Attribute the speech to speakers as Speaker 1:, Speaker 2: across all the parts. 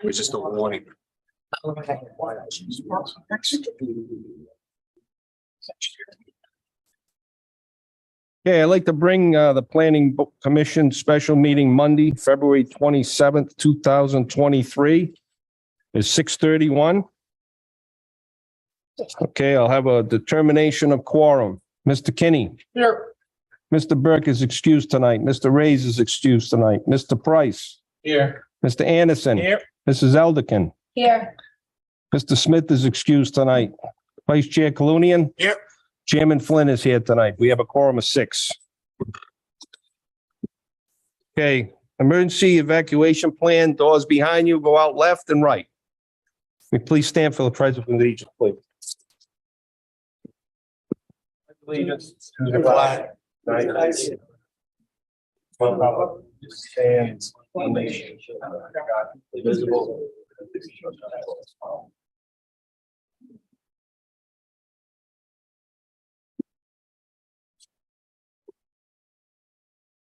Speaker 1: It's just a warning.
Speaker 2: Okay, I'd like to bring the Planning Commission special meeting Monday, February 27th, 2023. It's 6:31. Okay, I'll have a determination of quorum. Mr. Kinney.
Speaker 1: Here.
Speaker 2: Mr. Burke is excused tonight. Mr. Reyes is excused tonight. Mr. Price.
Speaker 1: Here.
Speaker 2: Mr. Anderson.
Speaker 1: Here.
Speaker 2: Mrs. Elderkin.
Speaker 3: Here.
Speaker 2: Mr. Smith is excused tonight. Vice Chair Colunian.
Speaker 1: Here.
Speaker 2: Chairman Flynn is here tonight. We have a quorum of 6. Okay, emergency evacuation plan, doors behind you, go out left and right. Will you please stand for the pledge of allegiance, please? Allegiance to the flag of the United States of America, stands one nation under God, indivisible, with liberty and justice for all.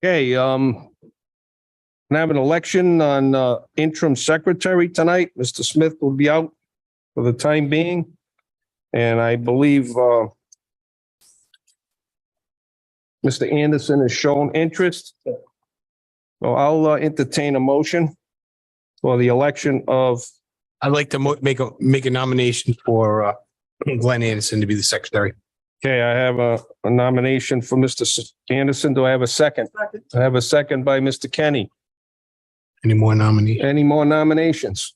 Speaker 2: Okay, gonna have an election on interim secretary tonight. Mr. Smith will be out for the time being. And I believe Mr. Anderson has shown interest. So I'll entertain a motion for the election of,
Speaker 1: I'd like to make a nomination for Glenn Anderson to be the secretary.
Speaker 2: okay, I have a nomination for Mr. Anderson. Do I have a second? I have a second by Mr. Kenny.
Speaker 1: Any more nominees?
Speaker 2: Any more nominations?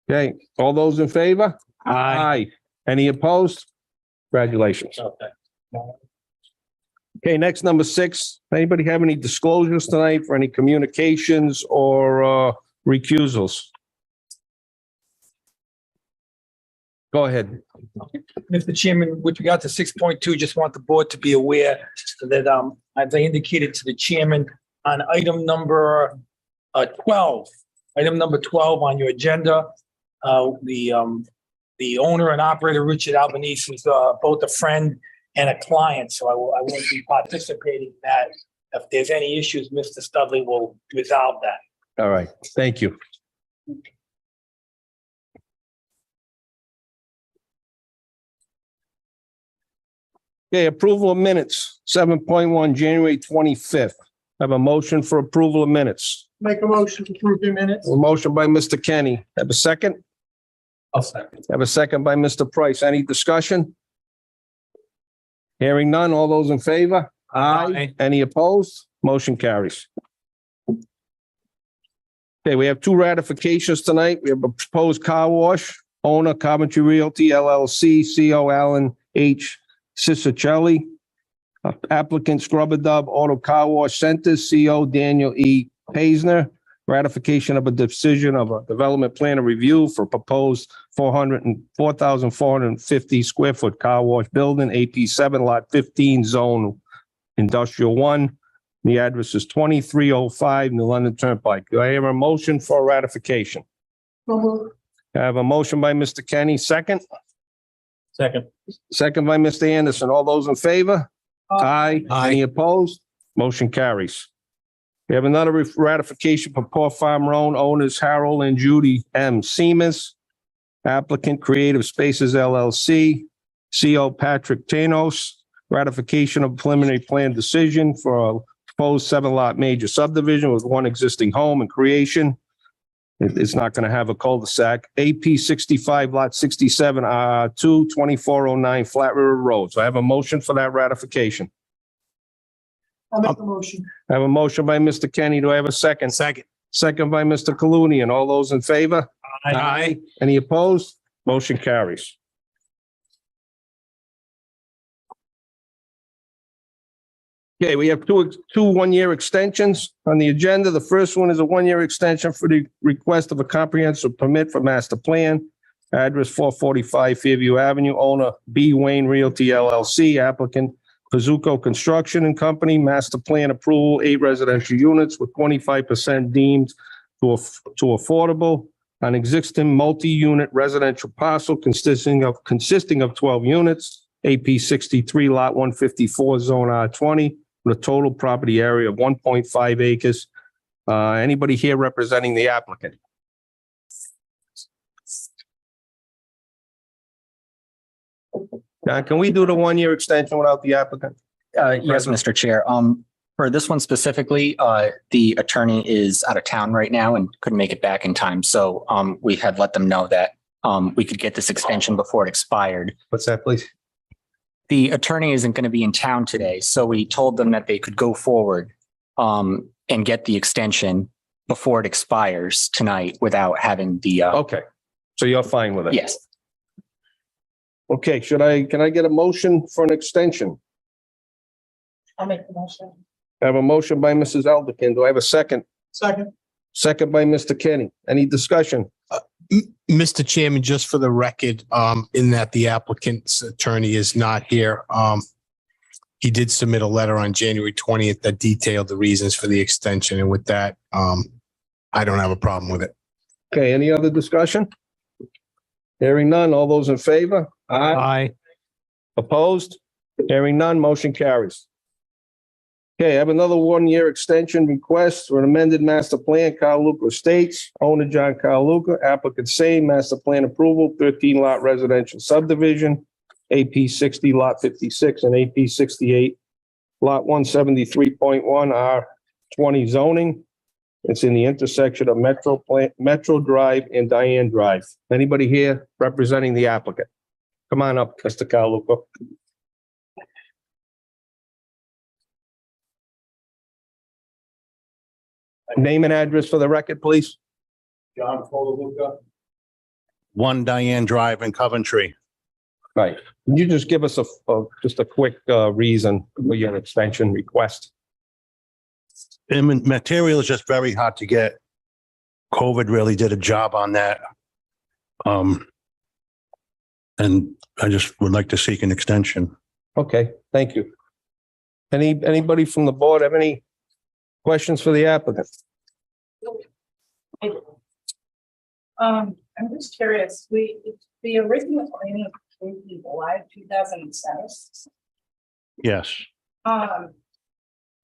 Speaker 2: Okay, all those in favor? Aye. Any opposed? Congratulations. Okay, next, number 6. Anybody have any disclosures tonight for any communications or recusals? Go ahead.
Speaker 4: Mr. Chairman, with regard to 6.2, just want the board to be aware that, as I indicated to the chairman, on item number 12, on your agenda, the owner and operator, Richard Albanese, is both a friend and a client, so I won't be participating in that. If there's any issues, Mr. Studley will resolve that.
Speaker 2: All right, thank you. Okay, approval of minutes, 7.1, January 25th. Have a motion for approval of minutes.
Speaker 5: Make a motion to approve the minutes.
Speaker 2: A motion by Mr. Kenny. Have a second?
Speaker 1: I'll second.
Speaker 2: Have a second by Mr. Price. Any discussion? Hearing none. All those in favor?
Speaker 1: Aye.
Speaker 2: Any opposed? Motion carries. Okay, we have 2 ratifications tonight. We have a proposed car wash, owner Coventry Realty LLC, CO Allen H. Ciccicelli, applicant Scrubber Dub Auto Car Wash Centers, CO Daniel E. Paisner, ratification of a decision of a development plan of review for proposed 4,450 square foot car wash building, AP 7, lot 15, zone industrial 1. The address is 2305 New London Turnpike. Do I hear a motion for ratification?
Speaker 5: So moved.
Speaker 2: I have a motion by Mr. Kenny, second.
Speaker 4: Second.
Speaker 2: Second by Mr. Anderson. All those in favor? Aye.
Speaker 1: Aye.
Speaker 2: Any opposed? Motion carries. We have another ratification for Paw Farm Road, owners Harold and Judy M. Seamus, applicant Creative Spaces LLC, CO Patrick Tanos, ratification of preliminary plan decision for a proposed 7-lot major subdivision with 1 existing home and creation. It's not going to have a cul-de-sac. AP 65, lot 67, 2409 Flat River Road. So I have a motion for that ratification.
Speaker 5: I'll make the motion.
Speaker 2: I have a motion by Mr. Kenny. Do I have a second?
Speaker 1: Second.
Speaker 2: Second by Mr. Colunian. All those in favor?
Speaker 1: Aye.
Speaker 2: Any opposed? Motion carries. Okay, we have two 1-year extensions on the agenda. The first one is a 1-year extension for the request of a comprehensive permit for master plan. Address 445 Fairview Avenue, owner B. Wayne Realty LLC, applicant Pazuco Construction and Company, master plan approval, 8 residential units with 25% deemed to affordable. An existing multi-unit residential parcel consisting of 12 units, AP 63 lot 154 zone R20, with a total property area of 1.5 acres Anybody here representing the applicant? John, can we do the 1-year extension without the applicant?
Speaker 3: Yes, Mr. Chair. For this one specifically, the attorney is out of town right now and couldn't make it back in time. So, we had let them know that, we could get this extension before it expired.
Speaker 2: What's that, please?
Speaker 3: The attorney isn't going to be in town today, so we told them that they could go forward, and get the extension before it expires tonight without having the,
Speaker 2: Okay, so you're fine with it?
Speaker 3: yes.
Speaker 2: Okay, can I get a motion for an extension?
Speaker 5: I'll make the motion.
Speaker 2: I have a motion by Mrs. Elderkin. Do I have a second?
Speaker 5: Second.
Speaker 2: Second by Mr. Kenny. Any discussion?
Speaker 1: Mr. Chairman, just for the record, in that the applicant's attorney is not here. He did submit a letter on January 20th that detailed the reasons for the extension. And with that, I don't have a problem with it.
Speaker 2: Okay, any other discussion? Hearing none. All those in favor?
Speaker 1: Aye.
Speaker 2: Opposed? Hearing none, motion carries. Okay, I have another 1-year extension request for an amended master plan, Carl Luca Estates, owner John Carl Luca, applicant same, master plan approval, 13-lot residential subdivision, AP 60, lot 56, and AP 68, lot 173.1, R20 zoning. It's in the intersection of Metro Drive and Diane Drive. Anybody here representing the applicant? Come on up, Mr. Carl Luca. Name and address for the record, please.
Speaker 6: John Colaluca.
Speaker 7: 1 Diane Drive in Coventry.
Speaker 2: Right. Can you just give us just a quick reason for your extension request?
Speaker 7: And material is just very hard to get. COVID really did a job on that. And I just would like to seek an extension.
Speaker 2: Okay, thank you. Anybody from the board have any questions for the applicant?
Speaker 8: I'm just curious, the original planning approved in July of 2007.
Speaker 7: Yes,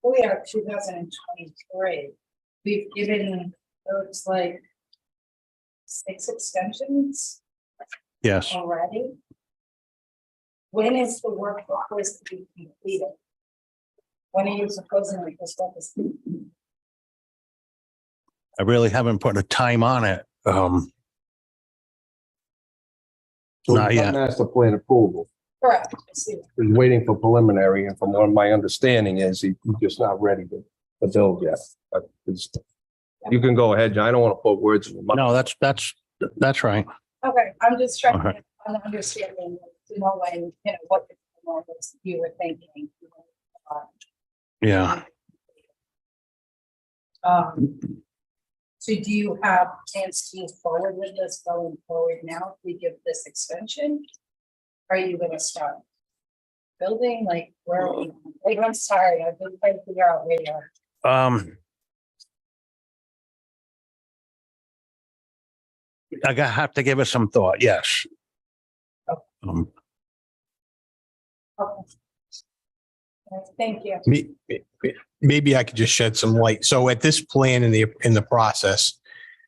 Speaker 8: We are 2023. We've given those like 6 extensions
Speaker 7: yes.
Speaker 8: already. When is the work supposed to be completed? When are you supposing that this work is?
Speaker 7: I really haven't put a time on it. Not yet.
Speaker 2: Master plan approval.
Speaker 8: Correct. I see.
Speaker 2: He's waiting for preliminary, and from what my understanding is, he's just not ready to build yet. But you can go ahead, John. I don't want to put words in your mouth.
Speaker 7: No, that's right.
Speaker 8: Okay, I'm just trying
Speaker 7: Okay.
Speaker 8: to understand, you know, when, you know, what you were thinking.
Speaker 7: Yeah.
Speaker 8: So do you have plans to move forward with this going forward now? If we give this extension? Are you gonna start building, like, where are we? Like, I'm sorry, I've been trying to figure out where you are.
Speaker 7: Have to give it some thought. Yes.
Speaker 8: Okay. Thank you.
Speaker 1: Maybe I could just shed some light. So at this plan in the process,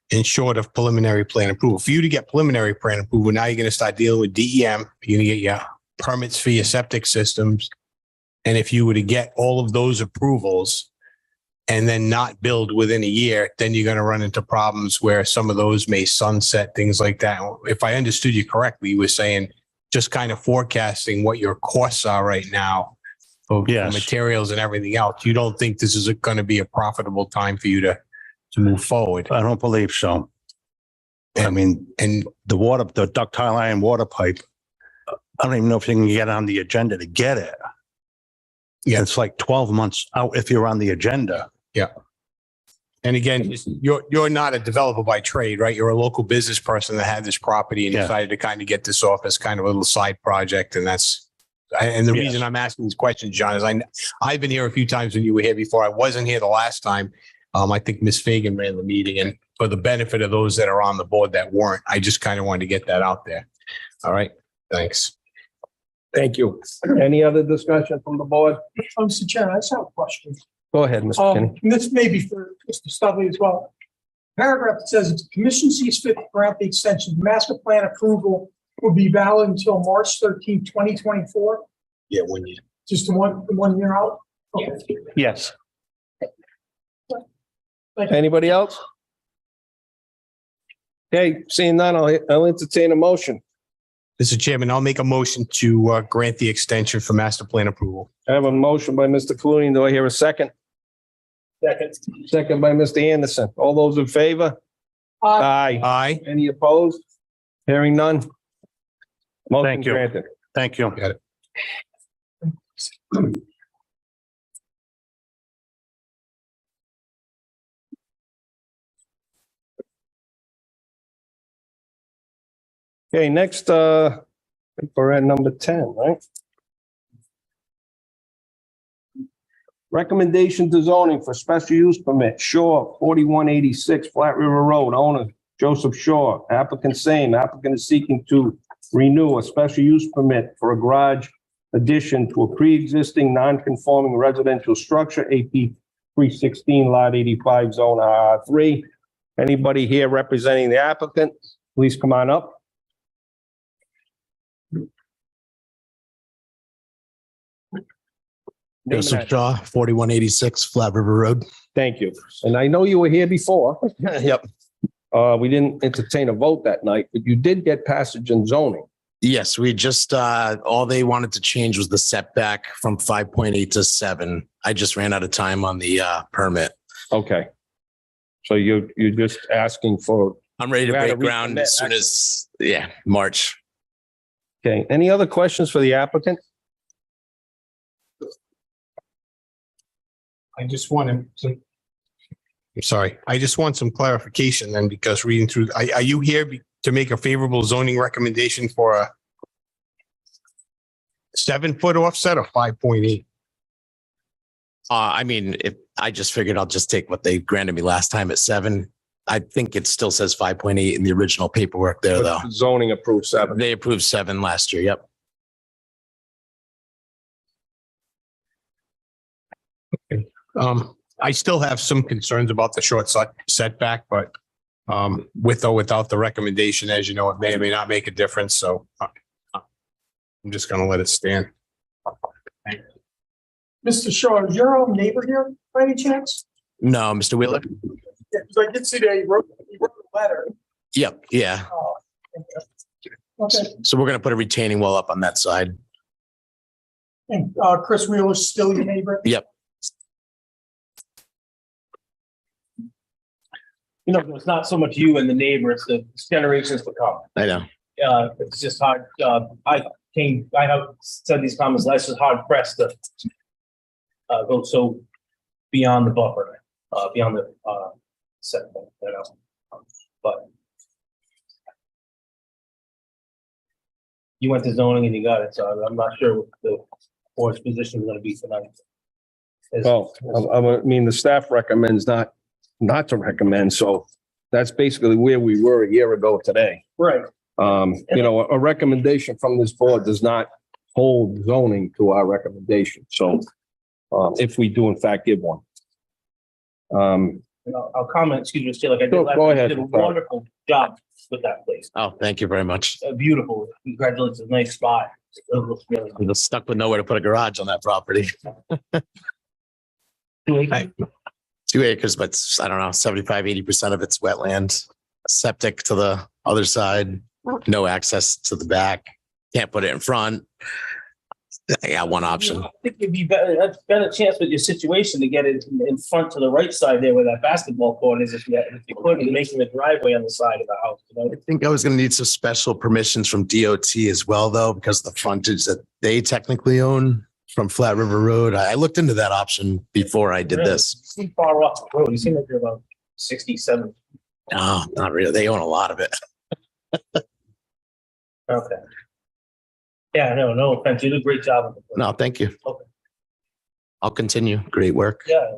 Speaker 1: in short of preliminary plan approval, for you to get preliminary plan approval, now you're going to start dealing with DEM. You're going to get your permits for your septic systems. And if you were to get all of those approvals and then not build within a year, then you're going to run into problems where some of those may sunset, things like that. If I understood you correctly, you were saying just kind of forecasting what your costs are right now for
Speaker 7: Yes.
Speaker 1: materials and everything else. You don't think this is going to be a profitable time for you to move forward?
Speaker 7: I don't believe so. I mean,
Speaker 1: And
Speaker 7: the ductile iron water pipe, I don't even know if you can get on the agenda to get it.
Speaker 1: Yeah.
Speaker 7: It's like 12 months out if you're on the agenda.
Speaker 1: And again, you're not a developer by trade, right? You're a local business person that had this property and
Speaker 7: Yeah.
Speaker 1: decided to kind of get this off as kind of a little side project. And and the
Speaker 7: Yes.
Speaker 1: reason I'm asking these questions, John, is I've been here a few times when you were here before. I wasn't here the last time. I think Ms. Fagan ran the meeting, and for the benefit of those that are on the board that weren't, I just kind of wanted to get that out there. All right. Thanks.
Speaker 2: Thank you. Any other discussion from the board?
Speaker 5: Mr. Chairman, I just have a question.
Speaker 2: Go ahead, Mr. Kenny.
Speaker 9: And this may be for Mr. Studley as well. Paragraph that says, if the commission sees fit to grant the extension, master plan approval will be valid until March 13, 2024,
Speaker 1: Yeah, when you.
Speaker 9: just the one year out. Okay.
Speaker 2: Yes.
Speaker 9: Thank you.
Speaker 2: Anybody else? Okay, seeing none, I'll entertain a motion.
Speaker 1: Mr. Chairman, I'll make a motion to grant the extension for master plan approval.
Speaker 2: I have a motion by Mr. Clooney. Do I hear a second?
Speaker 4: Second.
Speaker 2: Second by Mr. Anderson. All those in favor? Aye.
Speaker 1: Aye.
Speaker 2: Any opposed? Hearing none? Motion
Speaker 7: Thank you.
Speaker 2: granted.
Speaker 7: Thank you.
Speaker 1: Got it.
Speaker 2: Okay, next, I think we're at number 10, right? Recommendation to zoning for special use permit, Shore, 4186 Flat River Road, owner Joseph Shore, applicant same, applicant is seeking to renew a special use permit for a garage addition to a pre-existing non-conforming residential structure, AP 316, Lot 85, Zone R3. Anybody here representing the applicant, please come on up. Name and
Speaker 10: Joseph
Speaker 2: address.
Speaker 10: Shaw, 4186 Flat River Road.
Speaker 2: Thank you. And I know you were here before.
Speaker 10: Yep.
Speaker 2: We didn't entertain a vote that night, but you did get passage in zoning.
Speaker 10: Yes, we just, all they wanted to change was the setback from 5.8 to 7. I just ran out of time on the permit.
Speaker 2: Okay. So you're just asking for,
Speaker 10: I'm ready to
Speaker 2: We had to
Speaker 10: break ground as soon
Speaker 2: recommit,
Speaker 10: as, yeah, March.
Speaker 2: okay, any other questions for the applicant?
Speaker 1: I just want some. I'm sorry. I just want some clarification then, because reading through, are you here to make a favorable zoning recommendation for a 7-foot offset or 5.8?
Speaker 10: I mean, if I just figured I'll just take what they granted me last time at 7. I think it still says 5.8 in the original paperwork there, though.
Speaker 2: Zoning approved 7.
Speaker 10: They approved 7 last year. Yep.
Speaker 1: I still have some concerns about the short setback, but with or without the recommendation, as you know, it may or may not make a difference. So I'm just going to let it stand.
Speaker 9: Mr. Shaw, is your own neighbor here by any chance?
Speaker 10: No, Mr. Wheeler.
Speaker 9: Yeah, because I did see that he wrote a letter.
Speaker 10: Yep. Yeah.
Speaker 9: Okay,
Speaker 10: So we're going to put a retaining wall up on that side.
Speaker 9: and Chris Wheeler's still your neighbor?
Speaker 10: Yep.
Speaker 11: You know, it's not so much you and the neighbor, it's the generations to come.
Speaker 10: I know.
Speaker 11: It's just hard. I have said these comments, last is hard pressed to go so beyond the buffer, beyond the setback, you know. But you went to zoning and you got it, so I'm not sure what the board's position is going to be tonight.
Speaker 2: Well, I mean, the staff recommends not to recommend, so that's basically where we were a year ago today.
Speaker 11: Right.
Speaker 2: You know, a recommendation from this board does not hold zoning to our recommendation, so if we do in fact give one.
Speaker 11: I'll comment, excuse me, Mr. Chair, like I did last
Speaker 2: Go
Speaker 11: time,
Speaker 2: ahead.
Speaker 11: you did a wonderful job with that place.
Speaker 10: Oh, thank you very much.
Speaker 11: Beautiful. Congratulations, nice spot. It looks really
Speaker 10: I'm just stuck with nowhere to put a garage on that property.
Speaker 11: good.
Speaker 10: 2 acres, but I don't know, 75-80% of it's wetland. Septic to the other side, no access to the back. Can't put it in front. I got one option.
Speaker 11: I think it'd be better, that's better chance with your situation to get it in front to the right side there where that basketball court is, if you could, and making the driveway on the side of the house, you know?
Speaker 10: I think I was going to need some special permissions from DOT as well, though, because of the frontage that they technically own from Flat River Road. I looked into that option before I did
Speaker 11: Really?
Speaker 10: this.
Speaker 11: You seem far off the road. You seem like you're about 67.
Speaker 10: No, not really. They own a lot of it.
Speaker 11: Okay. Yeah, no offense. You did a great job.
Speaker 10: No, thank you.
Speaker 11: Okay.
Speaker 10: I'll continue. Great work.
Speaker 11: Yeah,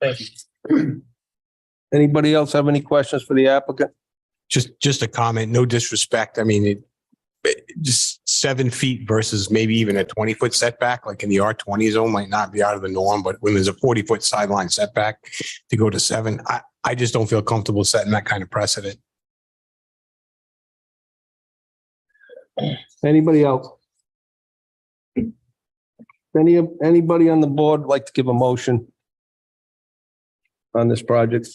Speaker 11: thank you.
Speaker 2: Anybody else have any questions for the applicant?
Speaker 1: Just a comment, no disrespect. I mean, just 7 feet versus maybe even a 20-foot setback, like in the R20 zone might not be out of the norm, but when there's a 40-foot sideline setback to go to 7, I just don't feel comfortable setting that kind of precedent.
Speaker 2: Anybody else? Anybody on the board like to give a motion on this project?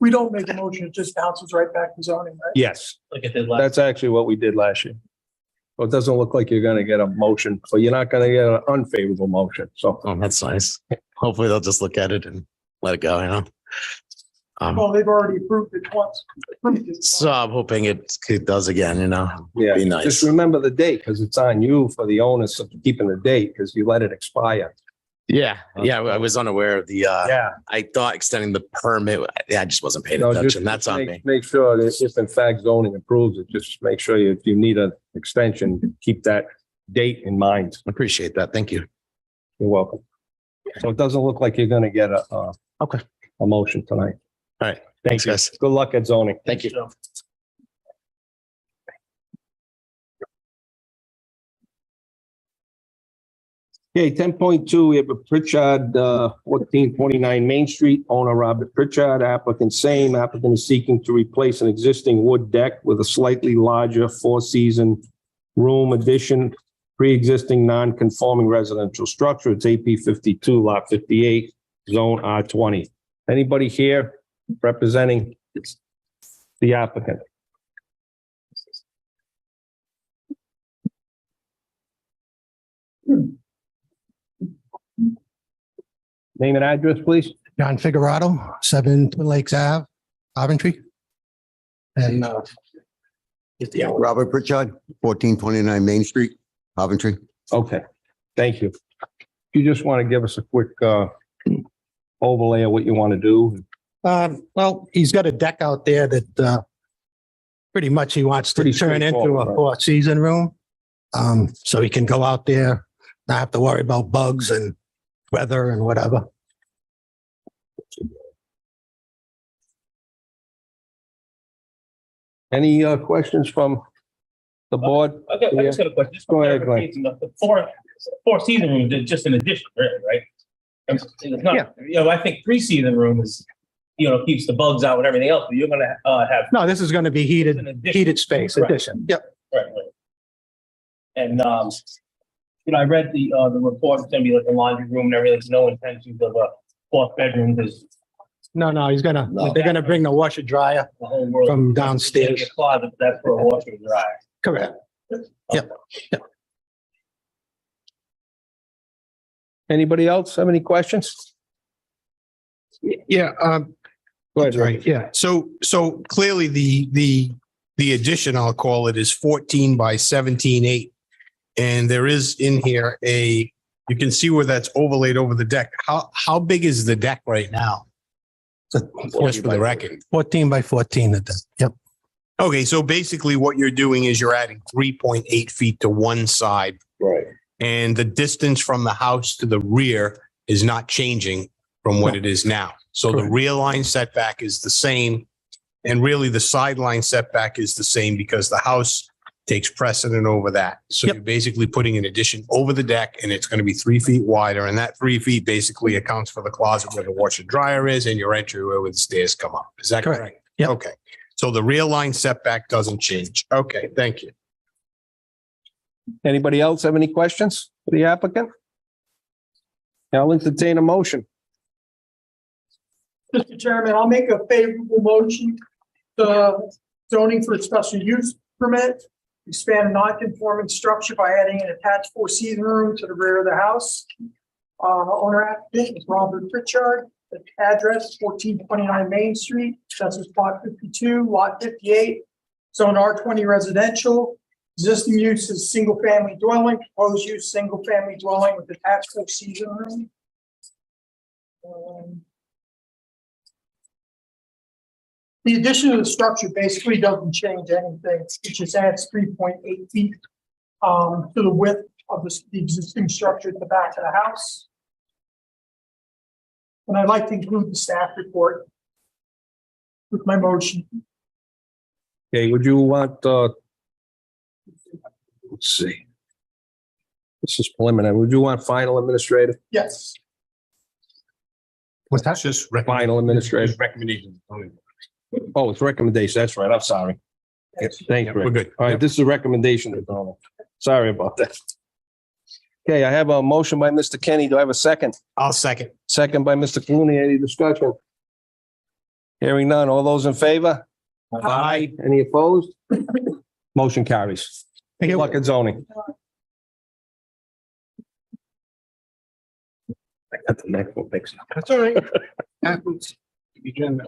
Speaker 9: We don't make a motion, it just bounces right back to zoning, right?
Speaker 2: Yes,
Speaker 11: Like I did last.
Speaker 2: that's actually what we did last year. So it doesn't look like you're gonna get a motion, but you're not gonna get an unfavorable motion, so.
Speaker 10: Oh, that's nice. Hopefully they'll just look at it and let it go, you know?
Speaker 9: Well, they've already approved it once.
Speaker 10: So I'm hoping it does again, you know?
Speaker 2: Yeah,
Speaker 10: Be nice.
Speaker 2: just remember the date, because it's on you for the onus of keeping the date, because you let it expire.
Speaker 10: Yeah, I was unaware of the,
Speaker 2: Yeah.
Speaker 10: I thought extending the permit, I just wasn't paying
Speaker 2: No, just
Speaker 10: attention. That's on
Speaker 2: make-
Speaker 10: me.
Speaker 2: Make sure that if in fact zoning approves it, just make sure if you need an extension, keep that date in mind.
Speaker 10: Appreciate that. Thank you.
Speaker 2: You're welcome. So it doesn't look like you're gonna get a motion tonight.
Speaker 10: All right.
Speaker 2: Thank
Speaker 10: Thanks,
Speaker 2: you.
Speaker 10: guys.
Speaker 2: Good luck at zoning.
Speaker 10: Thank you.
Speaker 2: Okay, 10.2, we have a Pritchard, 1429 Main Street, owner Robert Pritchard, applicant same, applicant is seeking to replace an existing wood deck with a slightly larger four-season room addition, pre-existing non-conforming residential structure. It's AP 52, lot 58, zone R20. Anybody here representing the applicant? Name and address, please.
Speaker 12: John Figurato, 7 Twin Lakes Ave, Coventry. And
Speaker 6: Robert Pritchard, 1429 Main Street, Coventry.
Speaker 2: Okay, thank you. You just want to give us a quick overlay of what you want to do?
Speaker 12: well, he's got a deck out there that pretty much he wants to
Speaker 2: Pretty
Speaker 12: turn into
Speaker 2: straightforward,
Speaker 12: a
Speaker 2: right?
Speaker 12: four-season room. So he can go out there, not have to worry about bugs and weather and whatever.
Speaker 2: Any questions from the board?
Speaker 11: I just got a question. Just
Speaker 2: Go
Speaker 11: for
Speaker 2: ahead, Glenn.
Speaker 11: clarification, The four season rooms is just an addition, really, right? It's not,
Speaker 2: Yeah.
Speaker 11: you know, I think 3-season room is, you know, keeps the bugs out and everything else, but you're gonna have
Speaker 12: No, this is going to be
Speaker 11: an
Speaker 12: heated
Speaker 11: addition.
Speaker 12: space
Speaker 11: Right.
Speaker 12: addition. Yep.
Speaker 11: Right. And, you know, I read the report, it's gonna be like a laundry room and everything, there's no intentions of a fourth bedroom, because
Speaker 12: No, they're going to bring the washer dryer.
Speaker 11: the whole world.
Speaker 12: From
Speaker 11: It's gonna
Speaker 12: downstairs.
Speaker 11: be a closet, that's for a washer and dryer.
Speaker 12: Correct. Yep.
Speaker 2: Anybody else have any questions?
Speaker 1: Yeah,
Speaker 2: Go ahead, Ray.
Speaker 1: right, yeah. So clearly the addition, I'll call it, is 14 by 17.8. And there is in here you can see where that's overlaid over the deck. How big is the deck right now? Just for the record.
Speaker 12: 14 by 14 at that. Yep.
Speaker 1: Okay, so basically what you're doing is you're adding 3.8 feet to one side,
Speaker 2: Right.
Speaker 1: and the distance from the house to the rear is not changing from what it is now. So the
Speaker 12: Correct.
Speaker 1: rear line setback is the same, and really the sideline setback is the same because the house takes precedent over that. So
Speaker 12: Yep.
Speaker 1: you're basically putting an addition over the deck, and it's going to be 3 feet wider, and that 3 feet basically accounts for the closet where the washer dryer is and your entryway where the stairs come up. Is that
Speaker 12: Correct.
Speaker 1: correct?
Speaker 12: Yep.
Speaker 1: Okay. So the rear line setback doesn't change. Okay, thank you.
Speaker 2: Anybody else have any questions for the applicant? I'll entertain a motion.
Speaker 9: Mr. Chairman, I'll make a favorable motion, zoning for a special use permit, expand a non-conforming structure by adding an attached four-season room to the rear of the house. Owner applicant is Robert Pritchard, the address 1429 Main Street, census plot 52, lot 58, zone R20 residential. Existing use is single-family dwelling, proposed use single-family dwelling with attached four-season room. The addition of the structure basically doesn't change anything. It just adds 3.8 feet to the width of the existing structure at the back of the house. And I'd like to include the staff report with my motion.
Speaker 2: Okay, would you want, let's see. This is preliminary. Would you want final administrative?
Speaker 9: Yes.
Speaker 1: What's that? Just
Speaker 2: Final administrative.
Speaker 1: recommendation.
Speaker 2: Oh, it's recommendation. That's right. I'm sorry. Thank you.
Speaker 1: We're
Speaker 2: Rick.
Speaker 1: good.
Speaker 2: All right, this is a recommendation. Sorry about that. Okay, I have a motion by Mr. Kenny. Do I have a second?
Speaker 1: I'll second.
Speaker 2: Second by Mr. Clooney. Any discussion? Hearing none. All those in favor? Aye. Any opposed? Motion carries.
Speaker 1: Thank
Speaker 2: Good
Speaker 1: you.
Speaker 2: luck at zoning. I got the next one fixed.
Speaker 1: That's all right. Happens. You can-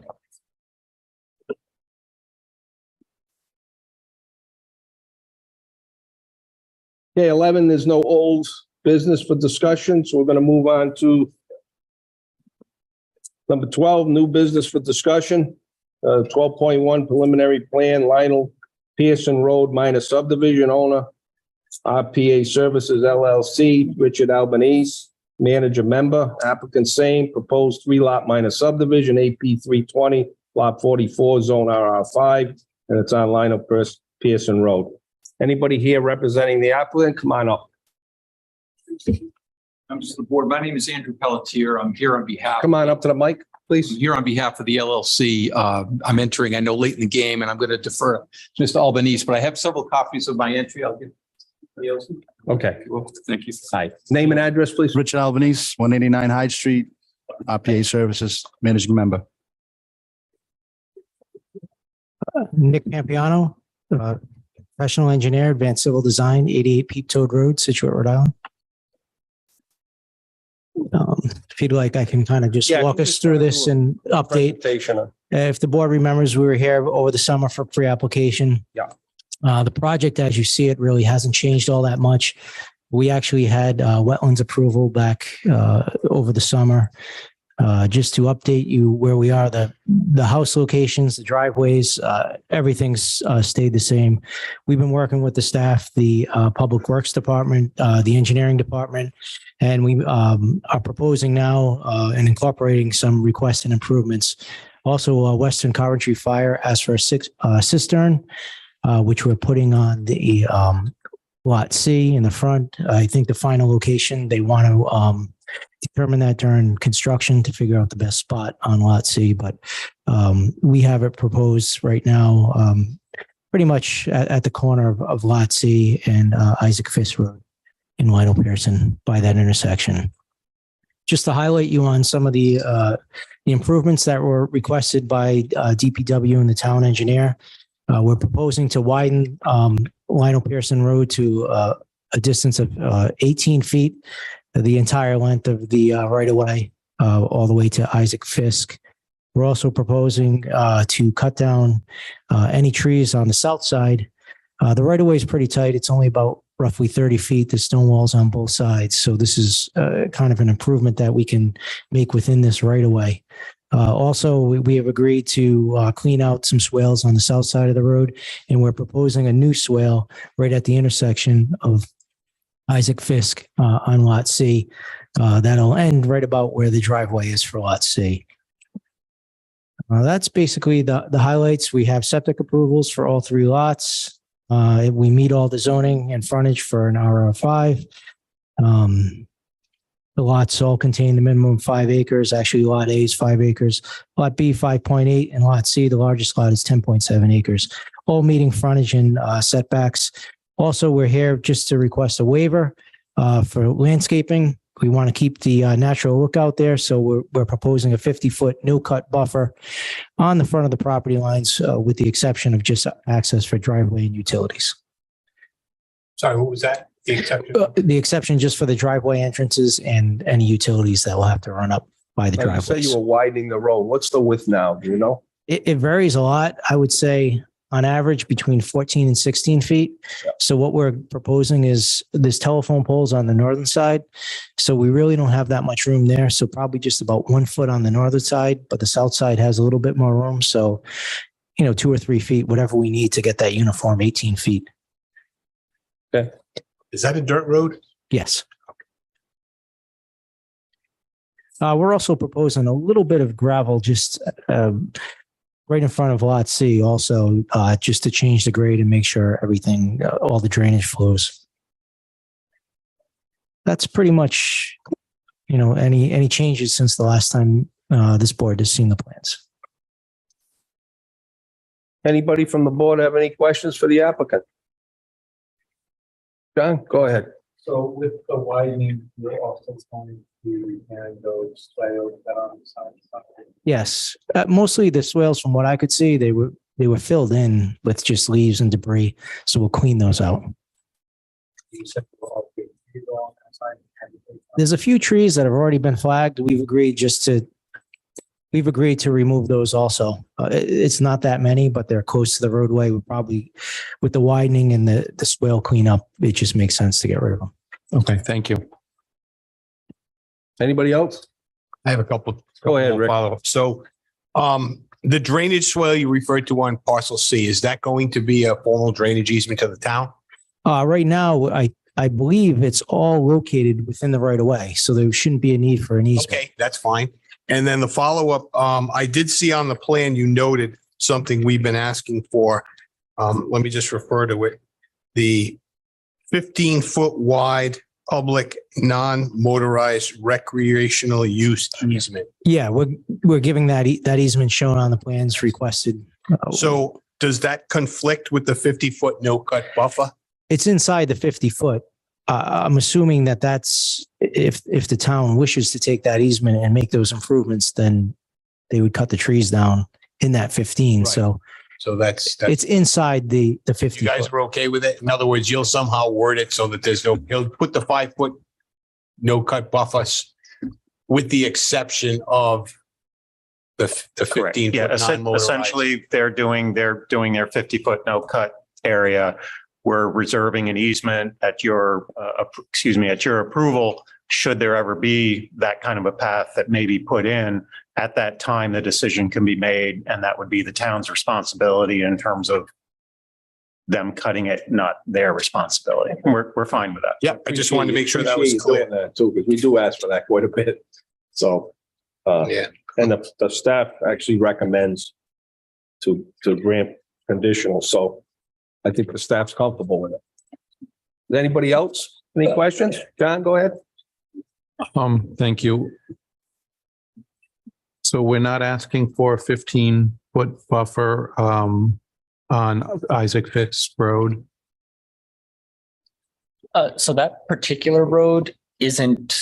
Speaker 2: Okay, 11, there's no old business for discussion, so we're going to move on to number 12, new business for discussion. 12.1 preliminary plan, Lionel Pearson Road minor subdivision owner, RPA Services LLC, Richard Albanese, manager member, applicant same, proposed 3-lot minor subdivision, AP 320, lot 44, zone RR5, and it's on Lionel Pearson Road. Anybody here representing the applicant? Come on up.
Speaker 13: Members of the board, my name is Andrew Pelletier. I'm here on behalf.
Speaker 2: Come on up to the mic, please.
Speaker 13: Here on behalf of the LLC. I'm entering, I know, late in the game, and I'm going to defer to Mr. Albanese, but I have several copies of my entry. I'll give.
Speaker 2: Okay.
Speaker 13: Well, thank you.
Speaker 2: Hi. Name and address, please.
Speaker 7: Richard Albanese, 189 Hyde Street, RPA Services, managing member.
Speaker 14: Nick Pampiano, professional engineer, advanced civil design, 88 Peep Toad Road, Situate, Rhode Island. If you'd like, I can kind of just
Speaker 2: Yeah,
Speaker 14: walk
Speaker 2: you
Speaker 14: us
Speaker 2: just
Speaker 14: through
Speaker 2: wanna
Speaker 14: this
Speaker 2: do
Speaker 14: and update.
Speaker 2: Presentation.
Speaker 14: If the board remembers, we were here over the summer for pre-application.
Speaker 2: Yeah.
Speaker 14: The project, as you see it, really hasn't changed all that much. We actually had wetlands approval back over the summer. Just to update you where we are, the house locations, the driveways, everything's stayed the same. We've been working with the staff, the Public Works Department, the Engineering Department, and we are proposing now and incorporating some requests and improvements. Also, Western Coventry Fire asked for a cistern, which we're putting on the Lot C in the front. I think the final location, they want to determine that during construction to figure out the best spot on Lot C, but we have it proposed right now pretty much at the corner of Lot C and Isaac Fisk Road in Lionel Pearson by that intersection. Just to highlight you on some of the improvements that were requested by DPW and the town engineer. We're proposing to widen Lionel Pearson Road to a distance of 18 feet, the entire length of the right-of-way, all the way to Isaac Fisk. We're also proposing to cut down any trees on the south side. The right-of-way is pretty tight. It's only about roughly 30 feet. There's stone walls on both sides. So this is kind of an improvement that we can make within this right-of-way. Also, we have agreed to clean out some swales on the south side of the road, and we're proposing a new swale right at the intersection of Isaac Fisk on Lot C. That'll end right about where the driveway is for Lot C. That's basically the highlights. We have septic approvals for all 3 lots. We meet all the zoning and frontage for an RR5. The lots all contain the minimum 5 acres. Actually, Lot A is 5 acres. Lot B, 5.8, and Lot C, the largest lot, is 10.7 acres. All meeting frontage and setbacks. Also, we're here just to request a waiver for landscaping. We want to keep the natural look out there, so we're proposing a 50-foot no-cut buffer on the front of the property lines, with the exception of just access for driveway and utilities.
Speaker 1: Sorry, what was that? The exception?
Speaker 14: The exception just for the driveway entrances and any utilities that will have to run up by the
Speaker 2: You say you
Speaker 14: driveways.
Speaker 2: were widening the road. What's the width now? Do you know?
Speaker 14: It varies a lot. I would say on average between 14 and 16 feet. So what we're proposing is this telephone poles on the northern side. So we really don't have that much room there. So probably just about 1 foot on the northern side, but the south side has a little bit more room. So, 2 or 3 feet, whatever we need to get that uniform 18 feet.
Speaker 1: Is that a dirt road?
Speaker 14: Yes. We're also proposing a little bit of gravel, just right in front of Lot C also, just to change the grade and make sure everything, all the drainage flows. That's pretty much, any changes since the last time this board has seen the plans.
Speaker 2: Anybody from the board have any questions for the applicant? John, go ahead.
Speaker 11: So with the widening, you're also going to and those swales that are on the side.
Speaker 14: Yes, mostly the swales, from what I could see, they were filled in with just leaves and debris. So we'll clean those out.
Speaker 11: You said we're all good. You go on that side.
Speaker 14: There's a few trees that have already been flagged. We've agreed to remove those also. It's not that many, but they're close to the roadway. We probably, with the widening and the swale cleanup, it just makes sense to get rid of them.
Speaker 13: Okay, thank you.
Speaker 2: Anybody else?
Speaker 1: I have a couple.
Speaker 2: Go ahead, Rick.
Speaker 1: Follow-up. So, the drainage swale you referred to on parcel C, is that going to be a formal drainage easement to the town?
Speaker 14: Right now, I believe it's all located within the right of way, so there shouldn't be a need for an easement.
Speaker 1: Okay, that's fine. And then the follow-up, I did see on the plan, you noted something we've been asking for. Let me just refer to it. The 15-foot wide public non-motorized recreational use easement.
Speaker 14: Yeah, we're giving that easement shown on the plans requested.
Speaker 1: So does that conflict with the 50-foot no-cut buffer?
Speaker 14: It's inside the 50-foot. I'm assuming that's if the town wishes to take that easement and make those improvements, then they would cut the trees down in that 15.
Speaker 1: Right.
Speaker 14: So
Speaker 1: that's
Speaker 14: it's inside the 50.
Speaker 1: you guys were okay with it? In other words, you'll somehow word it so that he'll put the 5-foot no-cut buffers with the exception of the 15
Speaker 15: Yeah,
Speaker 1: foot non-motorized.
Speaker 15: essentially, they're doing their 50-foot no-cut area. We're reserving an easement at your approval. Should there ever be that kind of a path that may be put in, at that time, the decision can be made, and that would be the town's responsibility in terms of them cutting it, not their responsibility. We're fine with that.
Speaker 1: Yeah, I just wanted to make sure that was clear.
Speaker 2: That too, because we do ask for that quite a bit. So,
Speaker 1: Yeah.
Speaker 2: and the staff actually recommends to grant conditional. So I think the staff's comfortable with it. Is anybody else? Any questions? John, go ahead.
Speaker 13: Thank you. So we're not asking for a 15-foot buffer on Isaac Fitz Road?
Speaker 3: So that particular road isn't,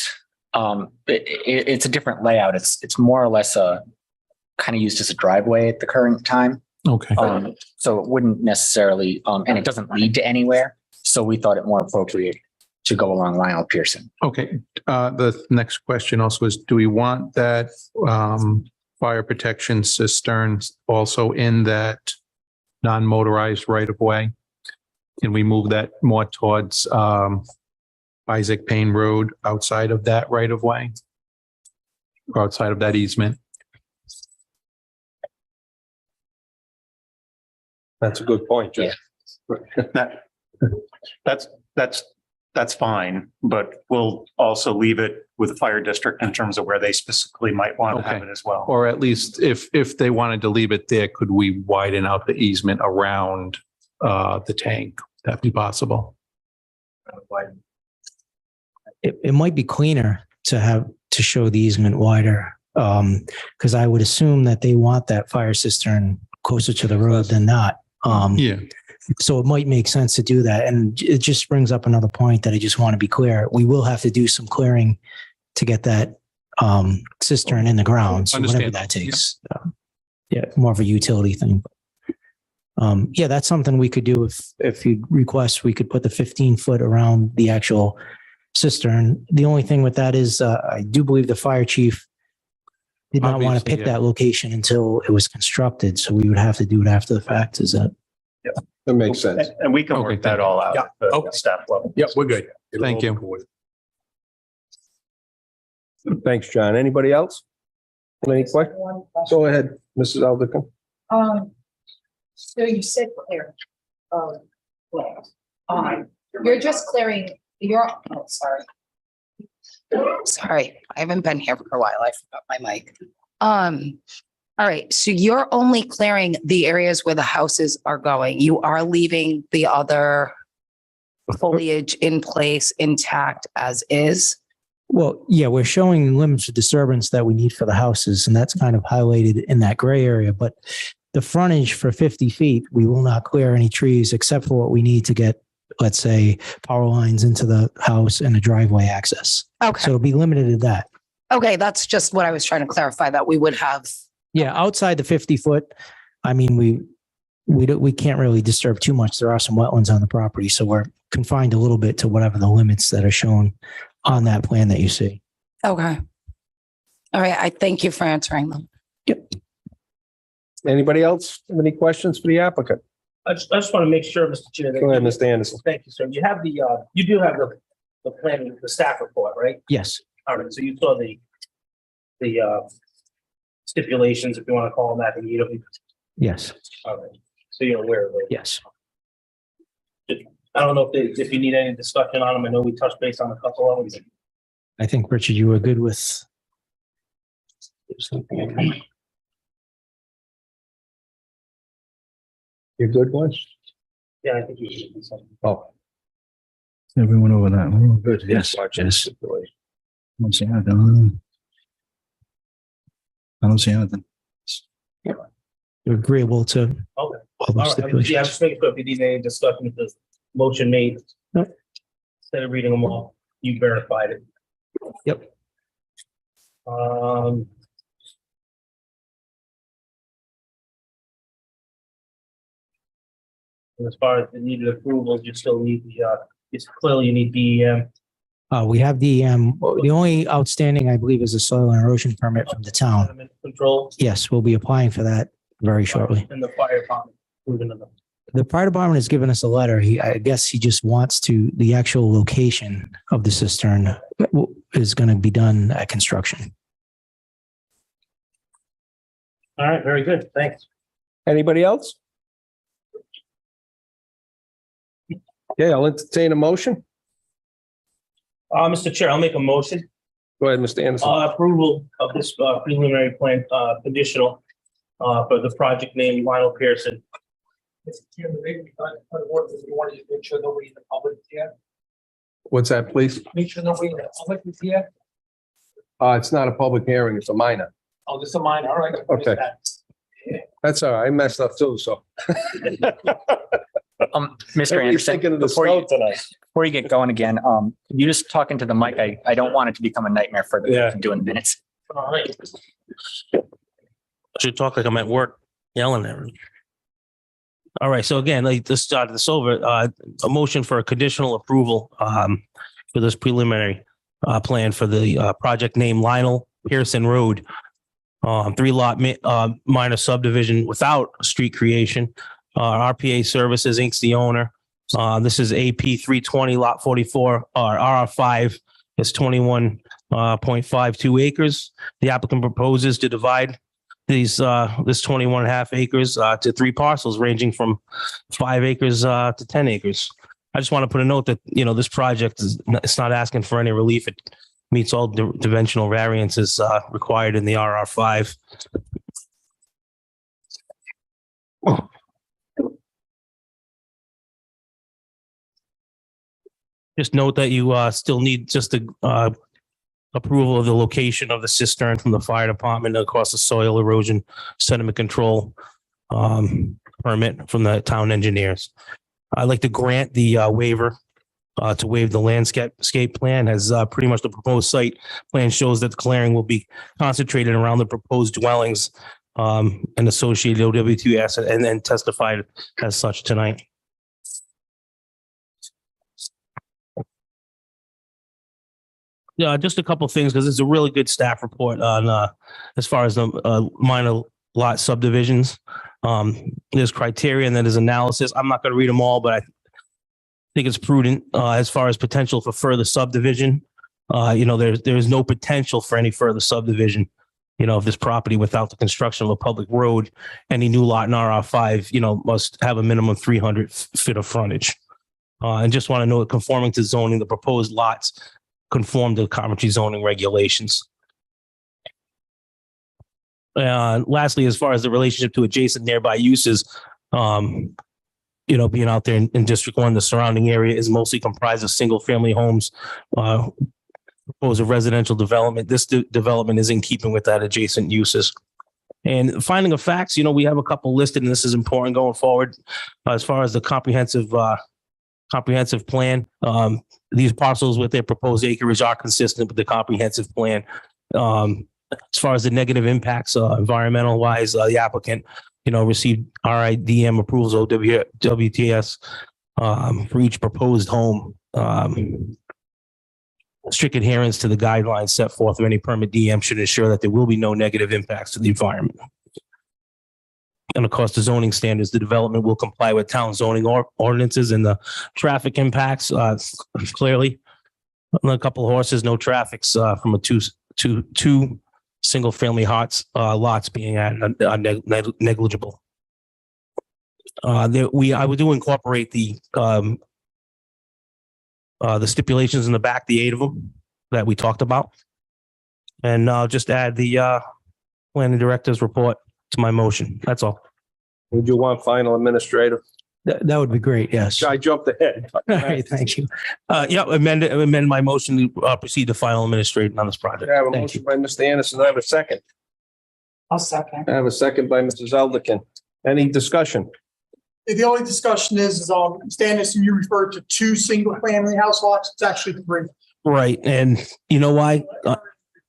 Speaker 3: it's a different layout. It's more or less kind of used as a driveway at the current time.
Speaker 13: Okay.
Speaker 3: So it wouldn't necessarily, and it doesn't lead to anywhere. So we thought it more appropriate to go along Lionel Pearson.
Speaker 13: Okay. The next question also is, do we want that fire protection cisterns also in that non-motorized right of way? Can we move that more towards Isaac Payne Road outside of that right of way? Or outside of that easement?
Speaker 2: That's a good point, John.
Speaker 15: That's fine, but we'll also leave it with the fire district in terms of where they specifically might want to have
Speaker 13: Okay.
Speaker 15: it as well.
Speaker 13: Or at least if they wanted to leave it there, could we widen out the easement around the tank? That'd be possible.
Speaker 14: It might be cleaner to show the easement wider. Because I would assume that they want that fire cistern closer to the road than not.
Speaker 13: Yeah.
Speaker 14: So it might make sense to do that. And it just brings up another point that I just want to be clear. We will have to do some clearing to get that cistern in the ground. So whatever
Speaker 13: Understand.
Speaker 14: that takes. Yeah, more of a utility thing. Yeah, that's something we could do if you request, we could put the 15-foot around the actual cistern. The only thing with that is I do believe the fire chief did not want to
Speaker 13: Obviously,
Speaker 14: pick
Speaker 13: yeah.
Speaker 14: that location until it was constructed. So we would have to do it after the fact. Is that?
Speaker 2: That makes sense.
Speaker 15: And we can
Speaker 13: Okay,
Speaker 15: work
Speaker 13: thank
Speaker 15: that all out
Speaker 1: Yeah,
Speaker 15: at the
Speaker 1: okay.
Speaker 15: staff level.
Speaker 1: Yep, we're good.
Speaker 13: Thank you.
Speaker 2: Thanks, John. Anybody else? Any questions?
Speaker 8: One question.
Speaker 2: Go ahead, Mrs. Alderson.
Speaker 8: So you said clear. You're just clearing, sorry. Sorry, I haven't been here for a while. I forgot my mic.
Speaker 5: All right, so you're only clearing the areas where the houses are going. You are leaving the other foliage in place intact as is.
Speaker 14: Well, yeah, we're showing limits of disturbance that we need for the houses, and that's kind of highlighted in that gray area. But the frontage for 50 feet, we will not clear any trees except for what we need to get, let's say, power lines into the house and a driveway access. So
Speaker 5: Okay,
Speaker 14: it'll be limited to that.
Speaker 5: okay, that's just what I was trying to clarify, that we would have.
Speaker 14: Yeah, outside the 50 foot, I mean, we can't really disturb too much. There are some wetlands on the property, so we're confined a little bit to whatever the limits that are shown on that plan that you see.
Speaker 5: Okay. All right, I thank you for answering them.
Speaker 2: Anybody else have any questions for the applicant?
Speaker 11: I just want to make sure, Mr. Chair. that-
Speaker 2: Go ahead, Mr. Anderson.
Speaker 11: Thank you, sir. You have you do have the plan, the staff report, right?
Speaker 14: Yes,
Speaker 11: All right, so you saw the stipulations, if you want to call them that, and you don't,
Speaker 14: yes,
Speaker 11: all right, so you're aware of it.
Speaker 14: yes.
Speaker 11: I don't know if you need any discussion on them. I know we touched base on a couple of them.
Speaker 14: I think, Richard, you were good with.
Speaker 2: You're good, Glenn?
Speaker 11: Yeah, I think you should do something.
Speaker 2: Oh.
Speaker 12: Everyone over that. Oh, good. Yes.
Speaker 2: Yes.
Speaker 12: I don't see anything. I don't see anything.
Speaker 14: You're agreeable to
Speaker 11: Okay.
Speaker 14: all the
Speaker 11: All right,
Speaker 14: stipulations.
Speaker 11: yeah, just making sure if you need any discussion, if there's motion made.
Speaker 14: Nope.
Speaker 11: Instead of reading them all, you verified it.
Speaker 14: Yep.
Speaker 11: And as far as the needed approvals, you still need it's clearly you need DEM.
Speaker 14: We have the only outstanding, I believe, is a soil and erosion permit from the town.
Speaker 11: sediment Control.
Speaker 14: Yes, we'll be applying for that very shortly.
Speaker 11: And the fire department. Moving to the.
Speaker 14: The fire department has given us a letter. I guess he just wants the actual location of the cistern is going to be done at construction.
Speaker 11: All right, very good. Thanks.
Speaker 2: Anybody else? Okay, I'll entertain a motion.
Speaker 11: Mr. Chair, I'll make a motion.
Speaker 2: Go ahead, Mr. Anderson.
Speaker 11: Approval of this preliminary plan, conditional, for the project name Lionel Pearson.
Speaker 4: Mr. Chairman, maybe we thought, you want to make sure nobody in the public is here.
Speaker 2: What's that, please?
Speaker 4: Make sure nobody in the public is here.
Speaker 2: It's not a public hearing, it's a minor.
Speaker 4: Oh, this is mine. All right.
Speaker 2: Okay. That's all right. I messed up too, so.
Speaker 3: Mr.
Speaker 2: Everybody's
Speaker 3: Anderson,
Speaker 2: thinking of the
Speaker 3: before
Speaker 2: snow
Speaker 3: you,
Speaker 2: tonight.
Speaker 3: before you get going again, could you just talk into the mic? I don't want it to become a nightmare for
Speaker 2: Yeah.
Speaker 3: the doing minutes.
Speaker 11: All right.
Speaker 16: I should talk like I'm at work yelling at me. All right. So again, like to start this over, a motion for a conditional approval for this preliminary plan for the project name Lionel Pearson Road, 3-lot minor subdivision without street creation. RPA Services Inc.'s the owner. This is AP 320 lot 44, RR5 is 21.52 acres. The applicant proposes to divide this 21 and a half acres to 3 parcels ranging from 5 acres to 10 acres. I just want to put a note that, this project it's not asking for any relief. It meets all dimensional variances required in the RR5. Just note that you still need just the approval of the location of the cistern from the fire department, of course, the soil erosion sediment control permit from the town engineers. I'd like to grant the waiver to waive the landscape plan, as pretty much the proposed site plan shows that the clearing will be concentrated around the proposed dwellings and associated OW2 asset, and then testified as such tonight. Yeah, just a couple of things, because it's a really good staff report on as far as the minor lot subdivisions. There's criteria and then there's analysis. I'm not going to read them all, but I think it's prudent as far as potential for further subdivision. There's no potential for any further subdivision, of this property without the construction of a public road. Any new lot in RR5, must have a minimum 300 feet of frontage. And just want to note, conforming to zoning, the proposed lots conform to Coventry zoning regulations. Lastly, as far as the relationship to adjacent nearby uses, being out there in District 1, the surrounding area is mostly comprised of single-family homes, proposed a residential development. This development is in keeping with that adjacent uses. And finding of facts, we have a couple listed, and this is important going forward. As far as the comprehensive plan, these parcels with their proposed acreage are consistent with the comprehensive plan. As far as the negative impacts, environmental wise, the applicant, received RIDM approvals, WTS, for each proposed home. Strict adherence to the guidelines set forth of any permit DM should ensure that there will be no negative impacts to the environment. And of course, the zoning standards, the development will comply with town zoning ordinances and the traffic impacts, clearly. A couple of horses, no traffics, from a two single family lots being added are negligible. I would do incorporate the stipulations in the back, the 8 of them that we talked about. And I'll just add the planning director's report to my motion. That's all.
Speaker 2: Would you want final administrator?
Speaker 14: That would be great. Yes.
Speaker 2: I jumped ahead.
Speaker 14: All right. Thank you.
Speaker 16: Amend my motion to proceed to final administrator on this project.
Speaker 2: I have a
Speaker 14: Thank
Speaker 2: motion by Mr. Anderson. I have a second.
Speaker 8: I'll second.
Speaker 2: I have a second by Mrs. Elderkin. Any discussion?
Speaker 9: The only discussion is Stannis, you referred to 2 single-family house lots. It's actually 3.
Speaker 16: Right. And you know why?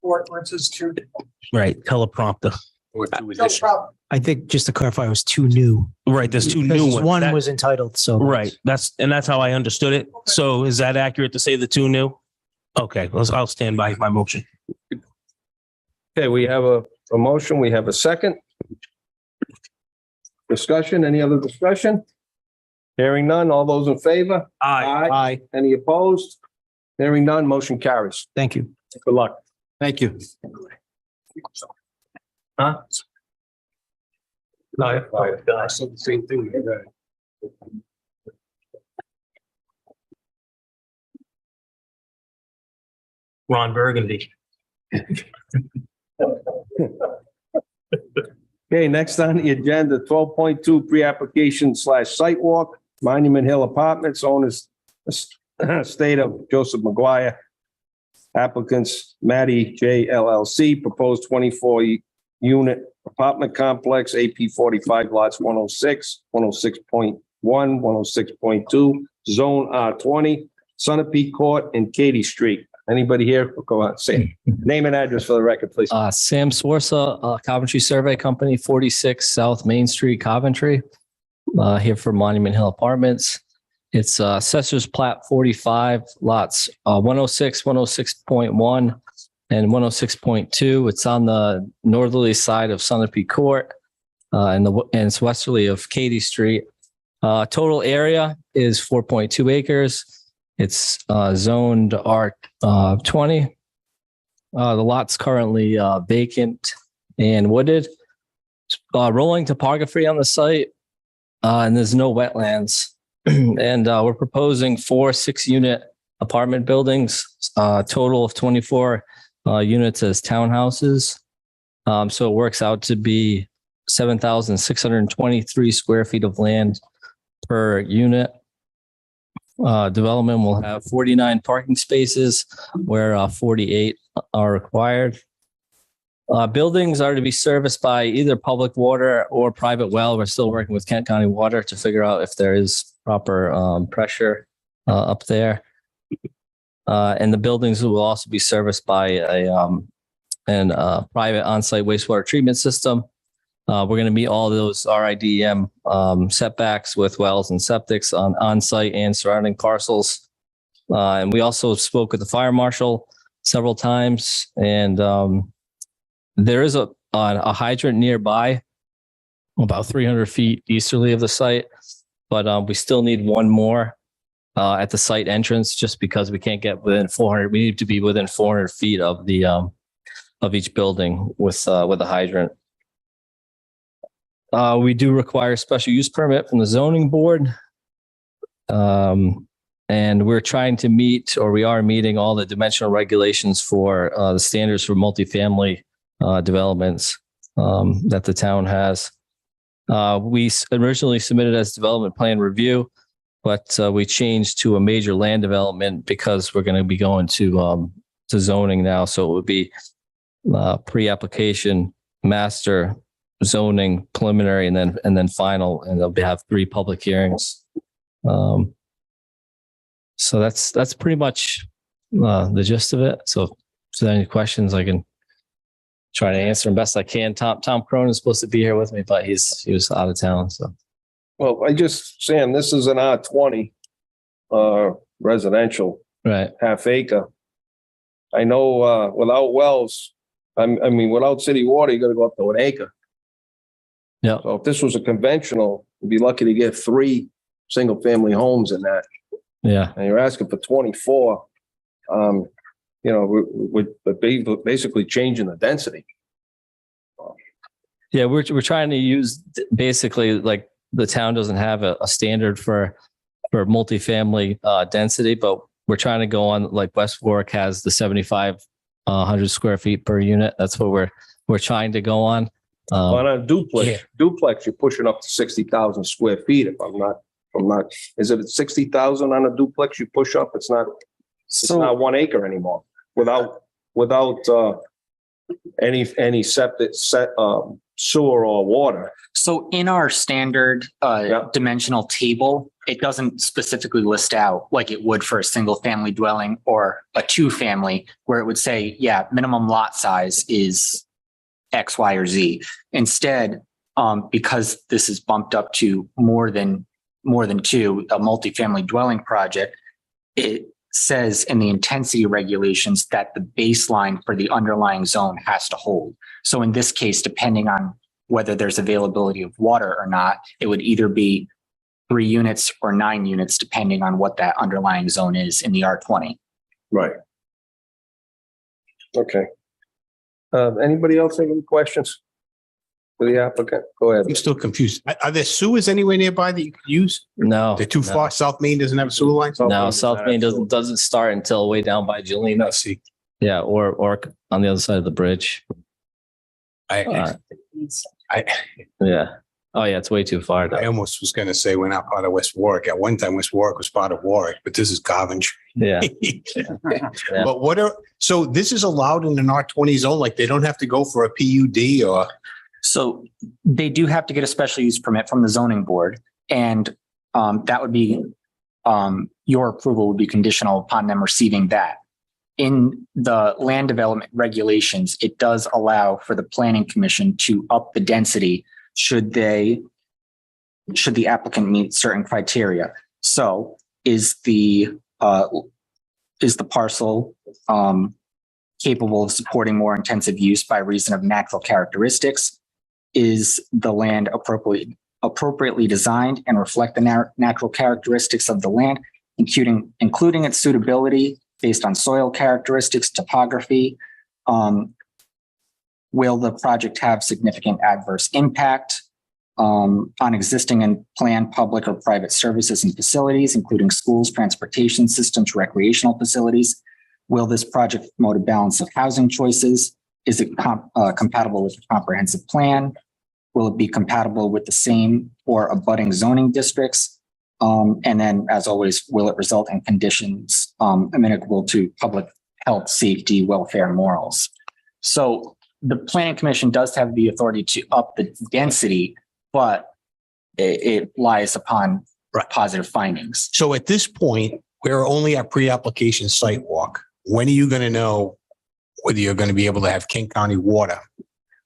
Speaker 9: Where it says 2.
Speaker 16: Right. Teleprompter.
Speaker 9: No problem.
Speaker 14: I think just to clarify, it was 2 new.
Speaker 16: Right. There's 2 new
Speaker 14: Because
Speaker 16: ones.
Speaker 14: one
Speaker 16: That-
Speaker 14: was entitled. So
Speaker 16: Right. That's how I understood it. So is that accurate to say the 2 new? Okay. I'll stand by my motion.
Speaker 2: Okay, we have a motion. We have a second. Discussion, any other discussion? Hearing none. All those in favor?
Speaker 16: Aye.
Speaker 2: Any opposed? Hearing none, motion carries.
Speaker 14: Thank you.
Speaker 2: Good luck.
Speaker 6: Thank you.
Speaker 2: Huh?
Speaker 11: No, I said the same thing.
Speaker 16: Ron Burgundy.
Speaker 2: Okay, next on the agenda, 12.2 pre-application / site walk, Monument Hill Apartments, owners estate of Joseph McGuire. Applicants, Matty J LLC, proposed 24-unit apartment complex, AP 45 lots 106, 106.1, 106.2, zone R20, Sunapee Court and Katy Street. Anybody here? Go on, say name and address for the record, please.
Speaker 17: Sam Swarsa, Coventry Survey Company, 46 South Main Street, Coventry. Here for Monument Hill Apartments. It's Assessor's Plat 45 lots 106, 106.1, and 106.2. It's on the northerly side of Sunapee Court, and it's westerly of Katy Street. Total area is 4.2 acres. It's zoned R20. The lot's currently vacant and wooded. Rolling topography on the site, and there's no wetlands. And we're proposing 4 6-unit apartment buildings, total of 24 units as townhouses. So it works out to be 7,623 square feet of land per unit. Development will have 49 parking spaces where 48 are required. Buildings are to be serviced by either public water or private well. We're still working with Kent County Water to figure out if there is proper pressure up there. And the buildings will also be serviced by a private on-site wastewater treatment system. We're going to meet all those RIDM setbacks with wells and septics on-site and surrounding parcels. And we also spoke with the fire marshal several times, and there is a hydrant nearby, about 300 feet easterly of the site, but we still need one more at the site entrance, just because we can't get within 400. We need to be within 400 feet of the of each building with a hydrant. We do require a special use permit from the zoning board. And we're trying to meet, or we are meeting, all the dimensional regulations for the standards for multifamily developments. that the town has. We originally submitted as development plan review, but we changed to a major land development because we're going to be going to zoning now. So it would be pre-application, master, zoning, preliminary, and then final, and they'll have 3 public hearings. So that's pretty much the gist of it. So if there's any questions, I can try to answer them best I can. Tom Cronin is supposed to be here with me, but he was out of town. So,
Speaker 2: Well, Sam, this is an R20 residential,
Speaker 17: right.
Speaker 2: half acre. I know without wells, I mean, without city water, you got to go up to an acre.
Speaker 17: Yeah.
Speaker 2: So if this was a conventional, you'd be lucky to get 3 single family homes in that.
Speaker 17: Yeah.
Speaker 2: And you're asking for 24. We're basically changing the density.
Speaker 17: Yeah, we're trying to use basically like the town doesn't have a standard for multifamily density, but we're trying to go on like West Warwick has the 7,500 square feet per unit. That's what we're trying to go on.
Speaker 2: On a duplex, you're pushing up to 60,000 square feet. If I'm not, is it 60,000 on a duplex you push up? It's not 1 acre anymore without any septic sewer or water.
Speaker 3: So in our standard dimensional table, it doesn't specifically list out like it would for a single family dwelling or a 2-family, where it would say, yeah, minimum lot size is X, Y, or Z. Instead, because this is bumped up to more than 2, a multifamily dwelling project, it says in the intensity regulations that the baseline for the underlying zone has to hold. So in this case, depending on whether there's availability of water or not, it would either be 3 units or 9 units, depending on what that underlying zone is in the R20.
Speaker 2: Right. Okay. Anybody else have any questions for the applicant? Go ahead.
Speaker 1: I'm still confused. Are there sewers anywhere nearby that you could use?
Speaker 17: No.
Speaker 1: They're too far. South Main doesn't have a sewer line?
Speaker 17: No, South Main doesn't start until way down by Jelena.
Speaker 1: See.
Speaker 17: Yeah, or on the other side of the bridge.
Speaker 1: I
Speaker 17: Yeah. Oh yeah, it's way too far.
Speaker 1: I almost was going to say we're not part of West Warwick. At one time, West Warwick was part of Warwick, but this is Coventry.
Speaker 17: Yeah.
Speaker 1: But so this is allowed in an R20 zone? Like they don't have to go for a PUD or?
Speaker 3: So they do have to get a special use permit from the zoning board, and that would be your approval would be conditional upon them receiving that. In the land development regulations, it does allow for the planning commission to up the density should the applicant meet certain criteria. So is the parcel capable of supporting more intensive use by reason of natural characteristics? Is the land appropriately designed and reflect the natural characteristics of the land, including its suitability based on soil characteristics, topography? Will the project have significant adverse impact on existing and planned public or private services and facilities, including schools, transportation systems, recreational facilities? Will this project promote a balance of housing choices? Is it compatible with the comprehensive plan? Will it be compatible with the same or abutting zoning districts? And then, as always, will it result in conditions amenable to public health, safety, welfare, and morals? So the planning commission does have the authority to up the density, but it lies upon positive findings.
Speaker 1: So at this point, we're only at pre-application site walk. When are you going to know whether you're going to be able to have Kent County water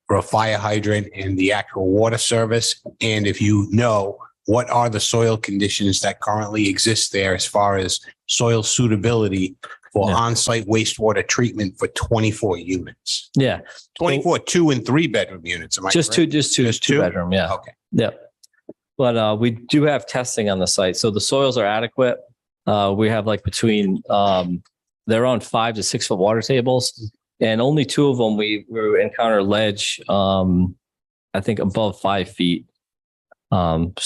Speaker 1: for a fire hydrant and the actual water service? And if you know, what are the soil conditions that currently exist there as far as soil suitability for on-site wastewater treatment for 24 units?
Speaker 17: Yeah.
Speaker 1: 24, 2 and 3 bedroom units. Am I
Speaker 17: Just
Speaker 1: correct?
Speaker 17: two bedroom. Yeah.
Speaker 1: Okay.
Speaker 17: Yeah. But we do have testing on the site. So the soils are adequate. We have like between, they're on 5 to 6 foot water tables, and only 2 of them we encounter ledge, I think above 5 feet. And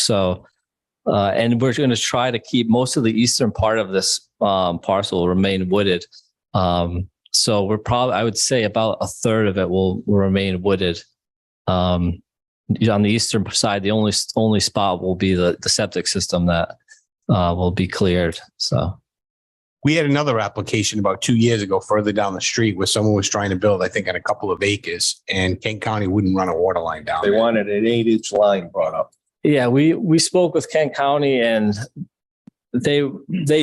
Speaker 17: we're going to try to keep most of the eastern part of this parcel remain wooded. So we're probably, I would say about a third of it will remain wooded. On the eastern side, the only spot will be the septic system that will be cleared. So
Speaker 1: We had another application about 2 years ago further down the street where someone was trying to build, I think, on a couple of acres, and Kent County wouldn't run a water line down
Speaker 2: They
Speaker 1: there.
Speaker 2: wanted an 8-inch line brought up.
Speaker 17: yeah, we spoke with Kent County, and they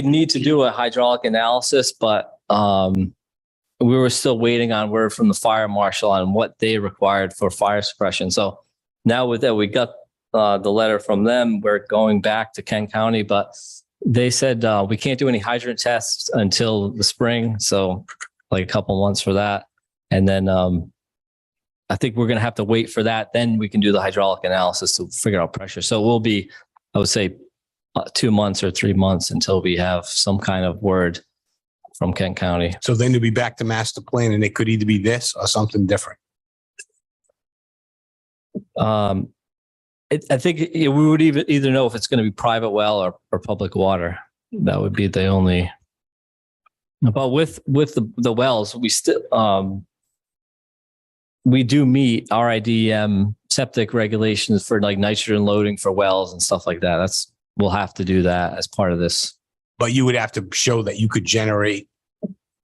Speaker 17: need to do a hydraulic analysis, but we were still waiting on word from the fire marshal on what they required for fire suppression. So now with that, we got the letter from them. We're going back to Kent County, but they said we can't do any hydrant tests until the spring. So like a couple months for that. And then I think we're going to have to wait for that. Then we can do the hydraulic analysis to figure out pressure. So it will be, I would say, 2 months or 3 months until we have some kind of word from Kent County.
Speaker 1: So then it'll be back to master plan, and it could either be this or something different.
Speaker 17: I think we would either know if it's going to be private well or public water. That would be the only. But with the wells, we still we do meet RIDM septic regulations for like nitrogen loading for wells and stuff like that. We'll have to do that as part of this.
Speaker 1: But you would have to show that you could generate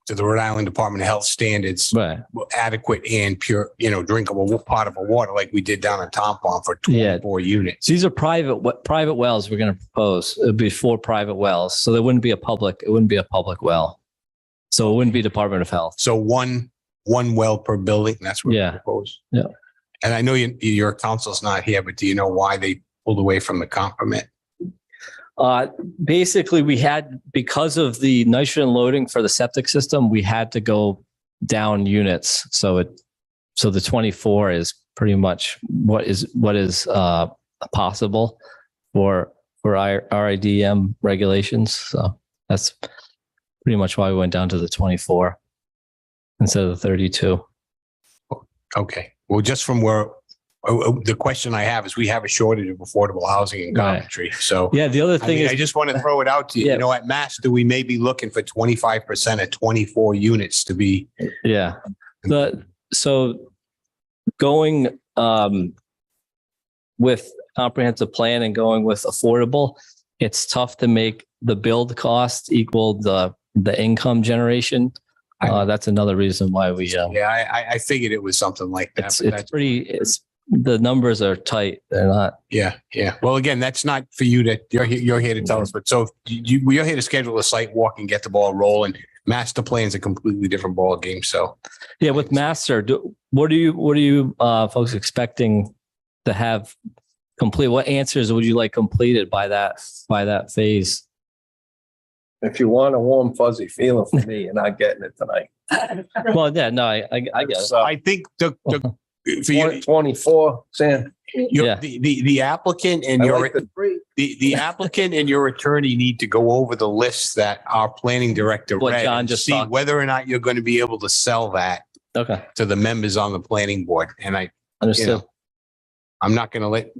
Speaker 1: to the Rhode Island Department of Health standards,
Speaker 17: Right.
Speaker 1: adequate and pure, drinkable potable water like we did down in Tom Pond for 24 units.
Speaker 17: So these are private wells we're going to propose. It would be 4 private wells. So it wouldn't be a public well. So it wouldn't be Department of Health.
Speaker 1: So one well per building. That's what we
Speaker 17: Yeah.
Speaker 1: propose.
Speaker 17: Yeah.
Speaker 1: And I know your counsel's not here, but do you know why they pulled away from the comp permit?
Speaker 17: Basically we had, because of the nitrogen loading for the septic system, we had to go down units. So the 24 is pretty much what is possible for RIDM regulations. So that's pretty much why we went down to the 24 instead of the 32.
Speaker 1: Okay. Well, just from where the question I have is we have a shortage of affordable housing in
Speaker 17: Right.
Speaker 1: Coventry. So
Speaker 17: Yeah. The other thing is,
Speaker 1: I just want to throw it out to you.
Speaker 17: Yeah.
Speaker 1: At Master, we may be looking for 25% of 24 units to be.
Speaker 17: yeah, so going with comprehensive plan and going with affordable, it's tough to make the build cost equal the income generation. That's another reason why we.
Speaker 1: I figured it was something like that.
Speaker 17: The numbers are tight. They're not.
Speaker 1: Yeah. Well, again, that's not for you you're here to tell us, but so you're here to schedule a site walk and get the ball rolling. Master plan's a completely different ball game. So
Speaker 17: Yeah, with master, what are you folks expecting to have complete? What answers would you like completed by that phase?
Speaker 2: If you want a warm fuzzy feeling from me, you're not getting it tonight.
Speaker 17: Well, yeah, no, I get it.
Speaker 2: So
Speaker 1: I think for you,
Speaker 2: 24, Sam.
Speaker 17: Yeah.
Speaker 1: the applicant and
Speaker 2: I
Speaker 1: your
Speaker 2: like the 3.
Speaker 1: the applicant and your attorney need to go over the list that our planning director
Speaker 17: What
Speaker 1: read
Speaker 17: John
Speaker 1: and
Speaker 17: just
Speaker 1: see
Speaker 17: talked.
Speaker 1: whether or not you're going to be able to sell that
Speaker 17: Okay,
Speaker 1: to the members on the planning board. And
Speaker 17: understood.
Speaker 1: I'm not going to let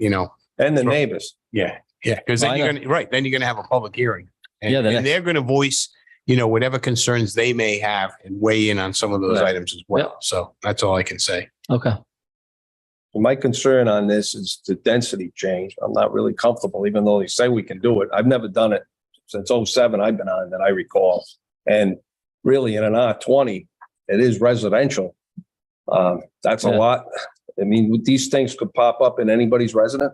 Speaker 2: And the neighbors.
Speaker 1: Yeah, because then
Speaker 17: Why
Speaker 1: you're
Speaker 17: not?
Speaker 1: going to then you're going to have a public hearing. And,
Speaker 17: Yeah, the
Speaker 1: and
Speaker 17: next-
Speaker 1: they're going to voice whatever concerns they may have and weigh in on some of those
Speaker 17: Right.
Speaker 1: items as well. So that's all I can say.
Speaker 17: Okay.
Speaker 2: My concern on this is the density change. I'm not really comfortable, even though they say we can do it. I've never done it since 07 I've been on that I recall. And really in an R20, it is residential. That's a
Speaker 17: Yeah.
Speaker 2: lot. I mean, these things could pop up in anybody's resident.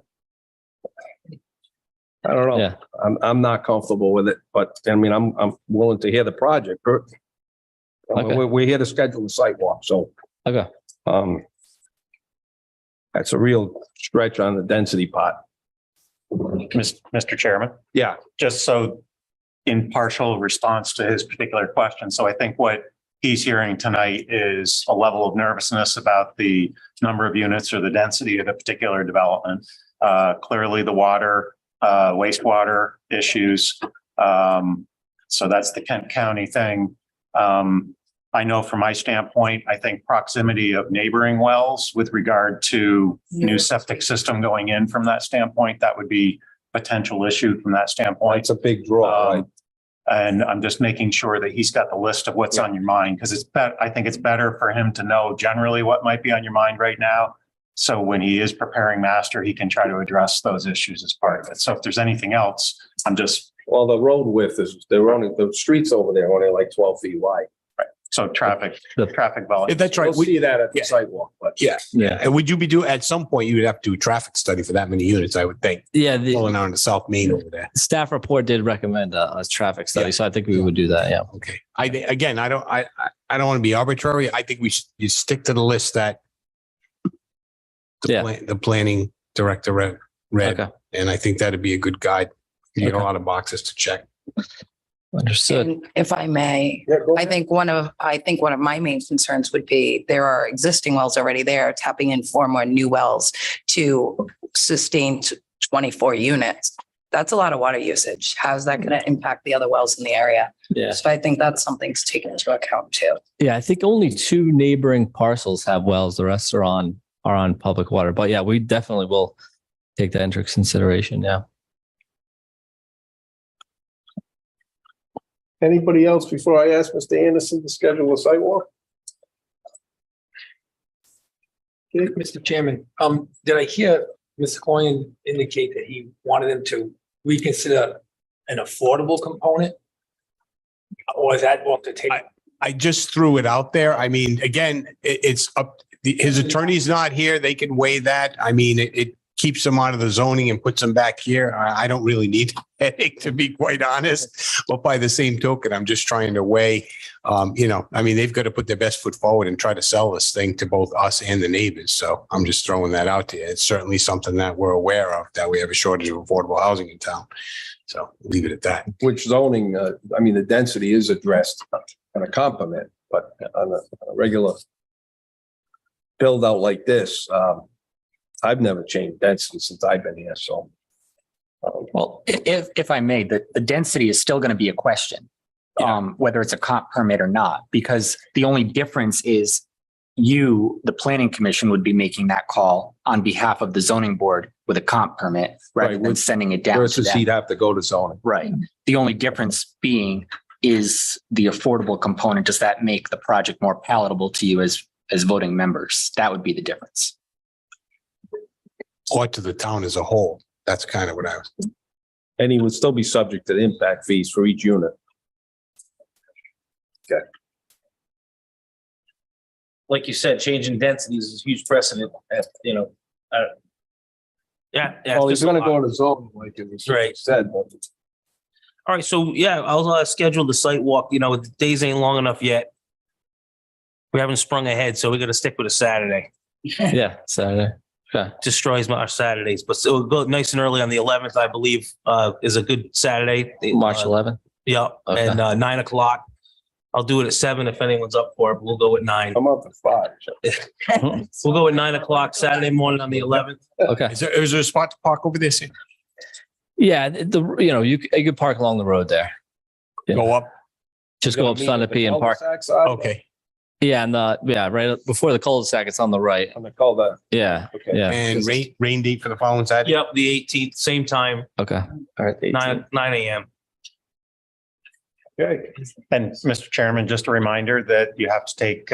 Speaker 2: I don't know.
Speaker 17: Yeah.
Speaker 2: I'm not comfortable with it, but I mean, I'm willing to hear the project.
Speaker 17: Okay.
Speaker 2: We're here to schedule a site walk, so.
Speaker 17: Okay.
Speaker 2: That's a real stretch on the density part.
Speaker 15: Mr. Chairman,
Speaker 2: Yeah,
Speaker 15: just so in partial response to his particular question. So I think what he's hearing tonight is a level of nervousness about the number of units or the density of a particular development. Clearly the water, wastewater issues. So that's the Kent County thing. I know from my standpoint, I think proximity of neighboring wells with regard to new septic system going in from that standpoint, that would be potential issue from that standpoint.
Speaker 2: it's a big draw, right?
Speaker 15: And I'm just making sure that he's got the list of what's on your mind, because I think it's better for him to know generally what might be on your mind right now So when he is preparing master, he can try to address those issues as part of it. So if there's anything else, I'm just,
Speaker 2: Well, the road width is, the streets over there are only like 12 feet wide.
Speaker 15: so traffic volume.
Speaker 1: Yeah, that's right.
Speaker 2: We'll see that at the
Speaker 1: Yeah.
Speaker 2: sidewalk, but.
Speaker 1: Yeah.
Speaker 17: Yeah.
Speaker 1: And would you be doing, at some point, you would have to do a traffic study for that many units, I would think,
Speaker 17: Yeah,
Speaker 1: pulling out into South Main over there.
Speaker 17: staff report did recommend a traffic study,
Speaker 1: Yeah.
Speaker 17: so I think we would do that, yeah.
Speaker 1: Okay. I don't want to be arbitrary. I think you stick to the list that
Speaker 17: Yeah.
Speaker 1: the planning director read.
Speaker 17: Okay.
Speaker 1: And I think that'd be a good guide. You get a
Speaker 17: Okay.
Speaker 1: lot of boxes to check.
Speaker 17: Understood.
Speaker 5: And if I may,
Speaker 2: Yeah, go
Speaker 5: I
Speaker 2: ahead.
Speaker 5: think one of my main concerns would be there are existing wells already there, tapping in 4 more new wells to sustain 24 units. That's a lot of water usage. How's that going to impact the other wells in the area?
Speaker 17: Yeah.
Speaker 5: So I think that's something to take into account too.
Speaker 17: Yeah, I think only 2 neighboring parcels have wells. The rest are on public water. But yeah, we definitely will take that into consideration. Yeah.
Speaker 2: Anybody else before I ask Mr. Anderson to schedule a sidewalk?
Speaker 4: Mr. Chairman, did I hear Mr. Coyne indicate that he wanted him to reconsider an affordable component? Or is that what to take?
Speaker 1: I just threw it out there. I mean, again, it's up, his attorney's not here. They can weigh that. I mean, it keeps them out of the zoning and puts them back here. I don't really need a headache, to be quite honest. But by the same token, I'm just trying to weigh, I mean, they've got to put their best foot forward and try to sell this thing to both us and the neighbors. So I'm just throwing that out there. It's certainly something that we're aware of, that we have a shortage of affordable housing in town. So leave it at that.
Speaker 2: Which zoning, the density is addressed on a complement, but on a regular build out like this, I've never changed density since I've been here, so.
Speaker 3: Well, if I may, the density is still going to be a question, whether it's a comp permit or not, because the only difference is you, the planning commission, would be making that call on behalf of the zoning board with a comp permit rather
Speaker 2: Right,
Speaker 3: than sending it down to
Speaker 2: Versus
Speaker 3: them.
Speaker 2: he'd have to go to zoning.
Speaker 3: Right. The only difference being is the affordable component. Does that make the project more palatable to you as voting members? That would be the difference.
Speaker 1: Or to the town as a whole. That's kind of what I was.
Speaker 2: And he would still be subject to the impact fees for each unit. Okay.
Speaker 11: Like you said, changing densities is a huge precedent,
Speaker 16: Yeah. yeah,
Speaker 2: Well,
Speaker 16: it's
Speaker 2: he's
Speaker 16: just a
Speaker 2: gonna
Speaker 16: lot.
Speaker 2: go to zoning, like it was
Speaker 16: Right.
Speaker 2: said, but
Speaker 16: All right, so yeah, I'll schedule the site walk. The days ain't long enough yet. We haven't sprung ahead, so we got to stick with a Saturday.
Speaker 17: Yeah, Saturday. Okay.
Speaker 16: Destroys our Saturdays, but so we'll go nice and early on the 11th, I believe, is a good Saturday.
Speaker 17: March 11th.
Speaker 16: Yeah,
Speaker 17: Okay.
Speaker 16: and 9:00. I'll do it at 7 if anyone's up for it. But we'll go at 9.
Speaker 2: I'm up at 5.
Speaker 16: We'll go at 9:00 Saturday morning on the 11th.
Speaker 17: Okay.
Speaker 1: Is there a spot to park over there? Sam?
Speaker 17: Yeah, you could park along the road there. Yeah.
Speaker 1: Go up?
Speaker 17: Just go up Sunapee and park.
Speaker 1: Okay.
Speaker 17: Yeah, and right before the cul-de-sac, it's on the right.
Speaker 2: On the cul-de-sac.
Speaker 17: Yeah.
Speaker 2: Okay.
Speaker 17: Yeah.
Speaker 1: And rain date for the following Saturday?
Speaker 16: Yep, the 18th, same time,
Speaker 17: Okay. All right.
Speaker 16: 9 a.m.
Speaker 2: Okay.
Speaker 15: And Mr. Chairman, just a reminder that you have to take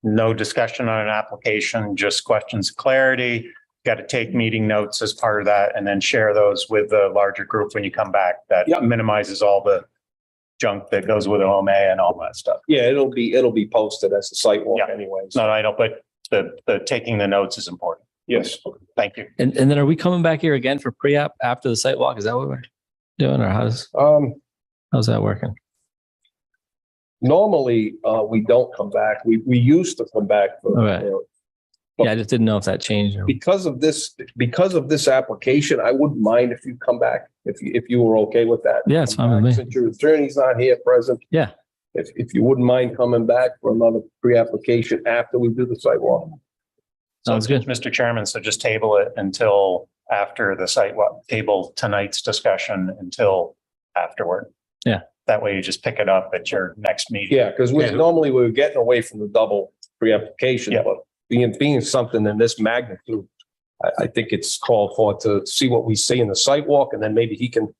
Speaker 15: no discussion on an application, just questions of clarity. Got to take meeting notes as part of that and then share those with the larger group when you come back. That
Speaker 2: Yep.
Speaker 15: minimizes all the junk that goes with OMA and all that stuff.
Speaker 2: Yeah, it'll be posted as a site walk
Speaker 15: Yeah.
Speaker 2: anyways.
Speaker 15: No, I don't, but the taking the notes is important.
Speaker 2: Yes.
Speaker 15: Thank you.
Speaker 17: And then are we coming back here again for pre-app after the site walk? Is that what we're doing, or how's that working?
Speaker 2: Normally, we don't come back. We used to come back for,
Speaker 17: Okay. Yeah, I just didn't know if that changed. Or...
Speaker 2: because of this application, I wouldn't mind if you come back, if you were okay with that.
Speaker 17: Yeah, it's fine with me.
Speaker 2: Since your attorney's not here present.
Speaker 17: Yeah.
Speaker 2: If you wouldn't mind coming back for another pre-application after we do the sidewalk.
Speaker 17: Sounds good.
Speaker 15: Mr. Chairman, so just table it until after the site walk, table tonight's discussion until afterward.
Speaker 17: Yeah.
Speaker 15: That way you just pick it up at your next meeting.
Speaker 2: Yeah, because normally we were getting away from the double pre-application,
Speaker 15: Yeah.
Speaker 2: but being something in this magnitude, I think it's called for to see what we see in the site walk, and then maybe he can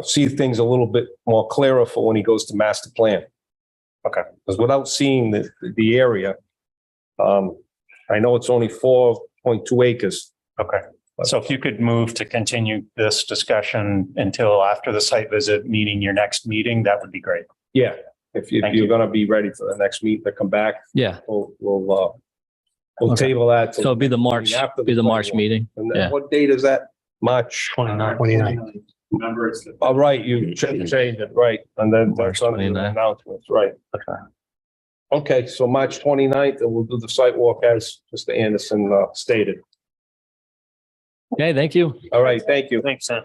Speaker 2: see things a little bit more clearer for when he goes to master plan.
Speaker 15: Okay.
Speaker 2: Because without seeing the area, I know it's only 4.2 acres.
Speaker 15: Okay. So if you could move to continue this discussion until after the site visit, meeting your next meeting, that would be great.
Speaker 2: Yeah, if
Speaker 15: Thank
Speaker 2: you're
Speaker 15: you.
Speaker 2: gonna be ready for the next meeting to come back,
Speaker 17: Yeah.
Speaker 2: we'll
Speaker 17: Okay.
Speaker 2: table that.
Speaker 17: So it'll be the March,
Speaker 2: After
Speaker 17: be the March
Speaker 2: sidewalk.
Speaker 17: meeting.
Speaker 2: And
Speaker 17: Yeah.
Speaker 2: then what date is that? March?
Speaker 1: 29.
Speaker 11: Remember, it's the.
Speaker 2: All right, you changed it, right, and then
Speaker 17: March
Speaker 2: that's on the
Speaker 17: 29.
Speaker 2: announcements, right. Okay, so March 29th, and we'll do the site walk as Mr. Anderson stated.
Speaker 17: Okay, thank you.
Speaker 2: All right, thank you.
Speaker 16: Thanks, Sam.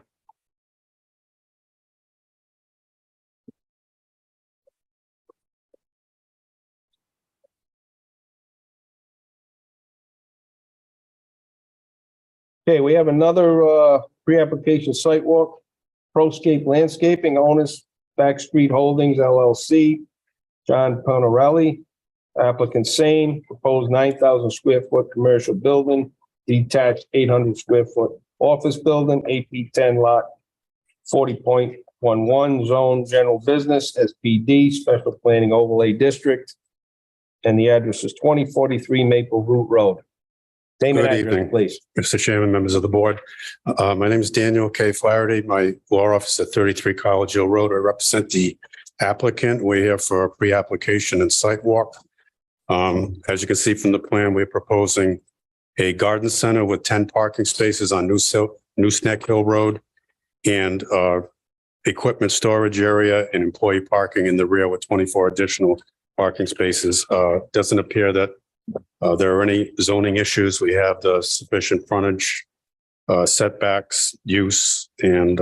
Speaker 2: Okay, we have another pre-application site walk. Proscape Landscaping owners, Backstreet Holdings LLC, John Ponarelli, applicant same, proposed 9,000 square foot commercial building, detached 800 square foot office building, AP 10 lot 40.11 zone general business, SPD, special planning overlay district. And the address is 2043 Maple Root Road. Name and
Speaker 18: Good
Speaker 2: address,
Speaker 18: evening.
Speaker 2: please.
Speaker 18: Mr. Chairman, members of the board. My name is Daniel K. Flaherty. My law office at 33 College Hill Road. I represent the applicant. We're here for a pre-application and site walk. As you can see from the plan, we're proposing a garden center with 10 parking spaces on New Snack Hill Road and equipment storage area and employee parking in the rear with 24 additional parking spaces. Doesn't appear that there are any zoning issues. We have the sufficient frontage, setbacks, use, and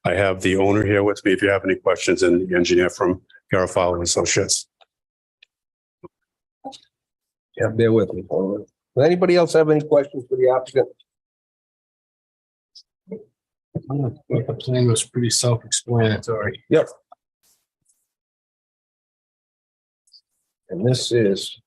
Speaker 18: I have the owner here with me if you have any questions, and the engineer from Garofalo Associates.
Speaker 2: Yeah, bear with me. Does anybody else have any questions for the applicant?
Speaker 1: The plan was pretty self-explanatory.
Speaker 2: Yep. And this is.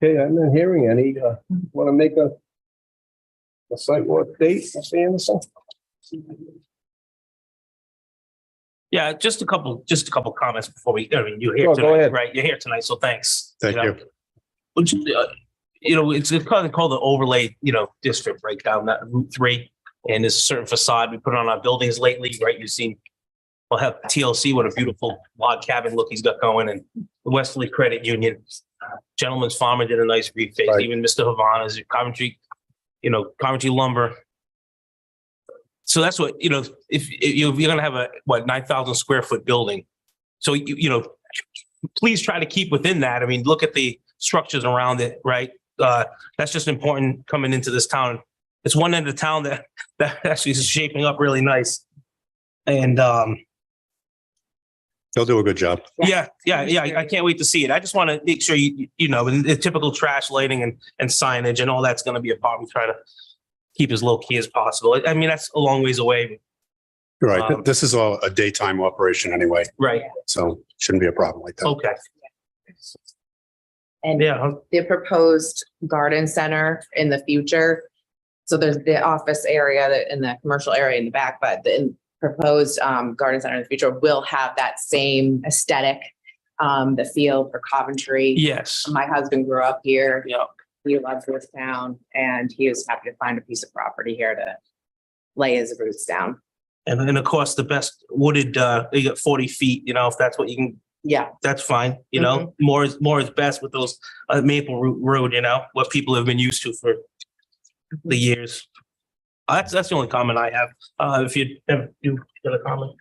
Speaker 2: Okay, I'm not hearing any, want to make a site walk date, Mr. Anderson?
Speaker 16: Yeah, just a couple comments before you're here
Speaker 2: Sure, go
Speaker 16: tonight,
Speaker 2: ahead.
Speaker 16: right? You're here tonight, so thanks.
Speaker 18: Thank you.
Speaker 16: Which, it's called the overlay, district right down that Route 3. And there's a certain facade we put on our buildings lately, right? You've seen, we'll have TLC, what a beautiful log cabin look he's got going, and the Westerly Credit Union. Gentleman's Farmer did a nice reface,
Speaker 18: Right.
Speaker 16: even Mr. Havana's, Coventry, Coventry Lumber. So that's what, if you're going to have a, 9,000 square foot building. So, please try to keep within that. I mean, look at the structures around it, right? That's just important coming into this town. It's one end of town that actually is shaping up really nice. And,
Speaker 18: They'll do a good job.
Speaker 16: yeah. I can't wait to see it. I just want to make sure and the typical trash lighting and signage and all that's going to be a part. We try to keep as low key as possible. I mean, that's a long ways away.
Speaker 18: Right. This is all a daytime operation anyway,
Speaker 16: Right.
Speaker 18: so shouldn't be a problem like that.
Speaker 16: Okay.
Speaker 19: And
Speaker 16: Yeah.
Speaker 19: the proposed garden center in the future. So there's the office area that in the commercial area in the back, but the proposed garden center in the future will have that same aesthetic, the feel for Coventry.
Speaker 16: Yes.
Speaker 19: My husband grew up here.
Speaker 16: Yeah.
Speaker 19: He loves this town and he was happy to find a piece of property here to lay his roots down.
Speaker 16: And then of course the best wooded, you got 40 feet, if that's what you can,
Speaker 19: Yeah.
Speaker 16: that's fine. More is best with those Maple Road, what people have been used to for the years. That's the only comment I have. If you got a comment.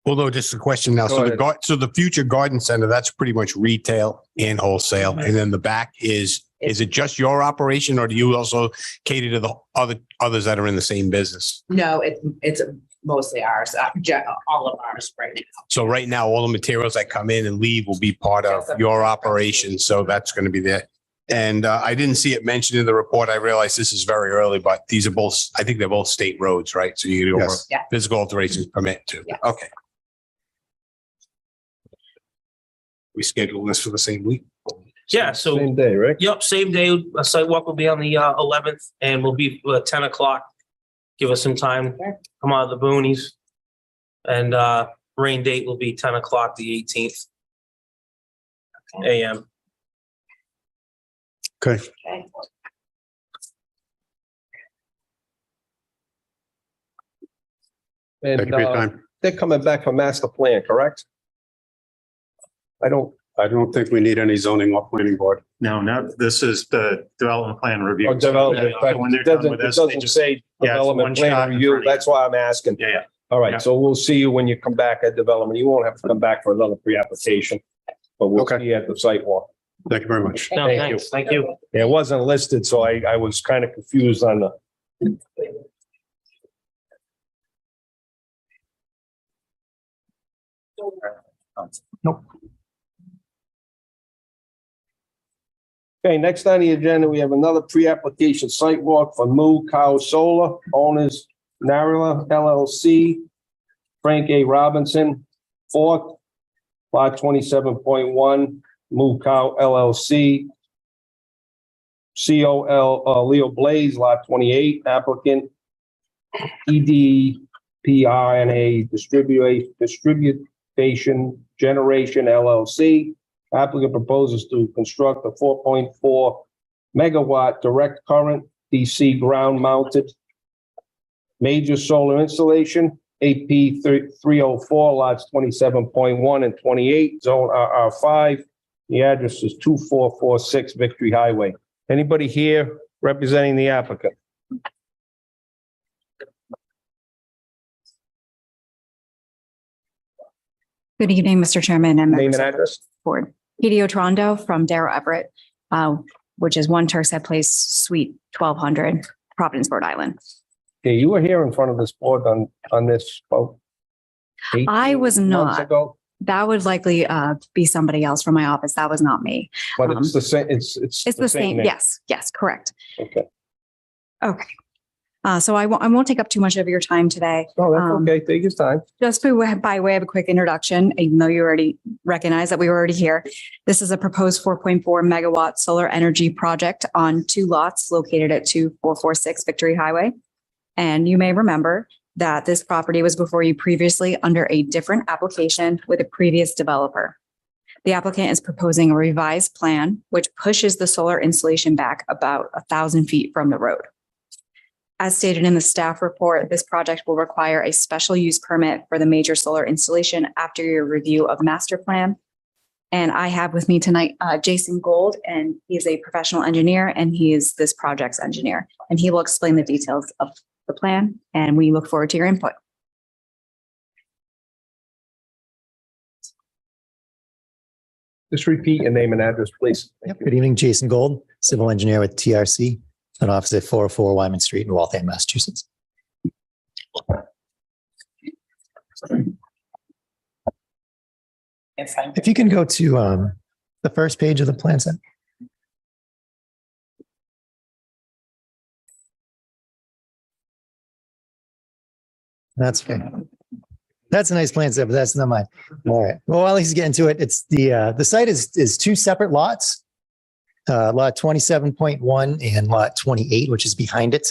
Speaker 1: Although just a question now.
Speaker 2: Go
Speaker 1: So
Speaker 2: ahead.
Speaker 1: so the future garden center, that's pretty much retail and wholesale. And then the back is it just your operation or do you also cater to the others that are in the same business?
Speaker 19: No, it's mostly ours, all of ours right now.
Speaker 1: So right now, all the materials that come in and leave will be part of your operation. So that's going to be there. And I didn't see it mentioned in the report. I realize this is very early, but these are both, I think they're both state roads, right? So you can go
Speaker 18: Yes.
Speaker 19: Yeah.
Speaker 1: physical alterations permit too.
Speaker 19: Yes.
Speaker 1: Okay. We schedule this for the same week.
Speaker 16: Yeah, so,
Speaker 2: Same day, right?
Speaker 16: yep, same day. A site walk will be on the 11th and will be 10 o'clock. Give us some time, come out of the boonies. And rain date will be 10 o'clock, the 18th AM.
Speaker 18: Okay.
Speaker 2: And
Speaker 18: Thank you for your time.
Speaker 2: they're coming back for master plan, correct? I don't
Speaker 18: think we need any zoning or planning board.
Speaker 15: No, this is the development plan review.
Speaker 2: Oh, development, but
Speaker 15: When they're
Speaker 2: it
Speaker 15: done
Speaker 2: doesn't,
Speaker 15: with
Speaker 2: it
Speaker 15: this, they
Speaker 2: doesn't
Speaker 15: just,
Speaker 2: say
Speaker 15: yeah, it's one
Speaker 2: development
Speaker 15: shot
Speaker 2: plan
Speaker 15: in
Speaker 2: review.
Speaker 15: front of you.
Speaker 2: That's why I'm asking.
Speaker 15: yeah.
Speaker 2: All right,
Speaker 15: Yeah.
Speaker 2: so we'll see you when you come back at development. You won't have to come back for another pre-application, but we'll
Speaker 18: Okay.
Speaker 2: see you at the site walk.
Speaker 18: Thank you very much.
Speaker 16: No,
Speaker 2: Thank
Speaker 16: thanks. Thank you.
Speaker 2: Yeah, it wasn't listed, so I was kind of confused on the. Nope. Okay, next on the agenda, we have another pre-application site walk for Moo Cow Solar, owners Narila LLC, Frank A. Robinson, fourth, lot 27.1, Moo Cow LLC, COL, Leo Blaze, lot 28, applicant, EDPRNA Distribution Generation LLC. Applicant proposes to construct a 4.4 megawatt direct current DC ground mounted major solar installation, AP 304, lots 27.1 and 28, zone RR5. The address is 2446 Victory Highway. Anybody here representing the applicant?
Speaker 20: Good evening, Mr. Chairman and
Speaker 2: Name
Speaker 20: members
Speaker 2: and
Speaker 20: of the
Speaker 2: address?
Speaker 20: board. Petey Otrando from Darrow Everett, which is One Turkset Place, Suite 1200, Providence, Rhode Island.
Speaker 2: Okay, you were here in front of this board on this about
Speaker 20: I was
Speaker 2: 18 months
Speaker 20: not.
Speaker 2: ago,
Speaker 20: That would likely be somebody else from my office. That was not me.
Speaker 2: but it's the same, it's
Speaker 20: It's the same.
Speaker 2: name.
Speaker 20: Yes, correct.
Speaker 2: Okay.
Speaker 20: Okay. So I won't take up too much of your time today.
Speaker 2: No, that's okay. Take your time.
Speaker 20: Just by way of a quick introduction, even though you already recognize that we were already here, this is a proposed 4.4 megawatt solar energy project on 2 lots located at 2446 Victory Highway. And you may remember that this property was before you previously under a different application with a previous developer. The applicant is proposing a revised plan, which pushes the solar installation back about 1,000 feet from the road. As stated in the staff report, this project will require a special use permit for the major solar installation after your review of master plan. And I have with me tonight, Jason Gold, and he is a professional engineer and he is this project's engineer. And he will explain the details of the plan and we look forward to your input.
Speaker 2: Just repeat your name and address, please.
Speaker 21: Good evening, Jason Gold, civil engineer with TRC, an office at 404 Wyman Street in Waltham, Massachusetts. If you can go to the first page of the plan set. That's okay. That's a nice plan set, but that's not mine. All right. Well, while he's getting to it, it's the site is 2 separate lots. Lot 27.1 and lot 28, which is behind it.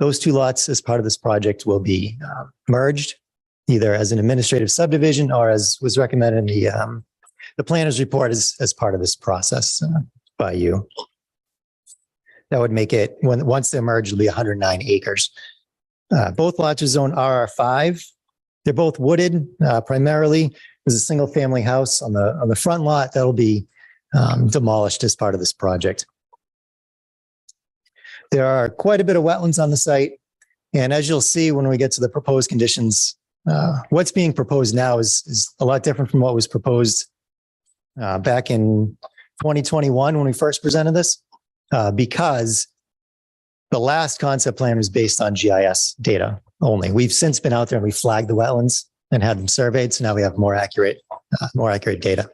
Speaker 21: Those 2 lots as part of this project will be merged either as an administrative subdivision or as was recommended in the planner's report as part of this process by you. That would make it, once they're merged, it'll be 109 acres. Both lots are zone RR5. They're both wooded primarily. There's a single family house on the front lot that'll be demolished as part of this project. There are quite a bit of wetlands on the site. And as you'll see when we get to the proposed conditions, what's being proposed now is a lot different from what was proposed back in 2021 when we first presented this, because the last concept plan was based on GIS data only. We've since been out there and we flagged the wetlands and had them surveyed. So now we have more accurate data.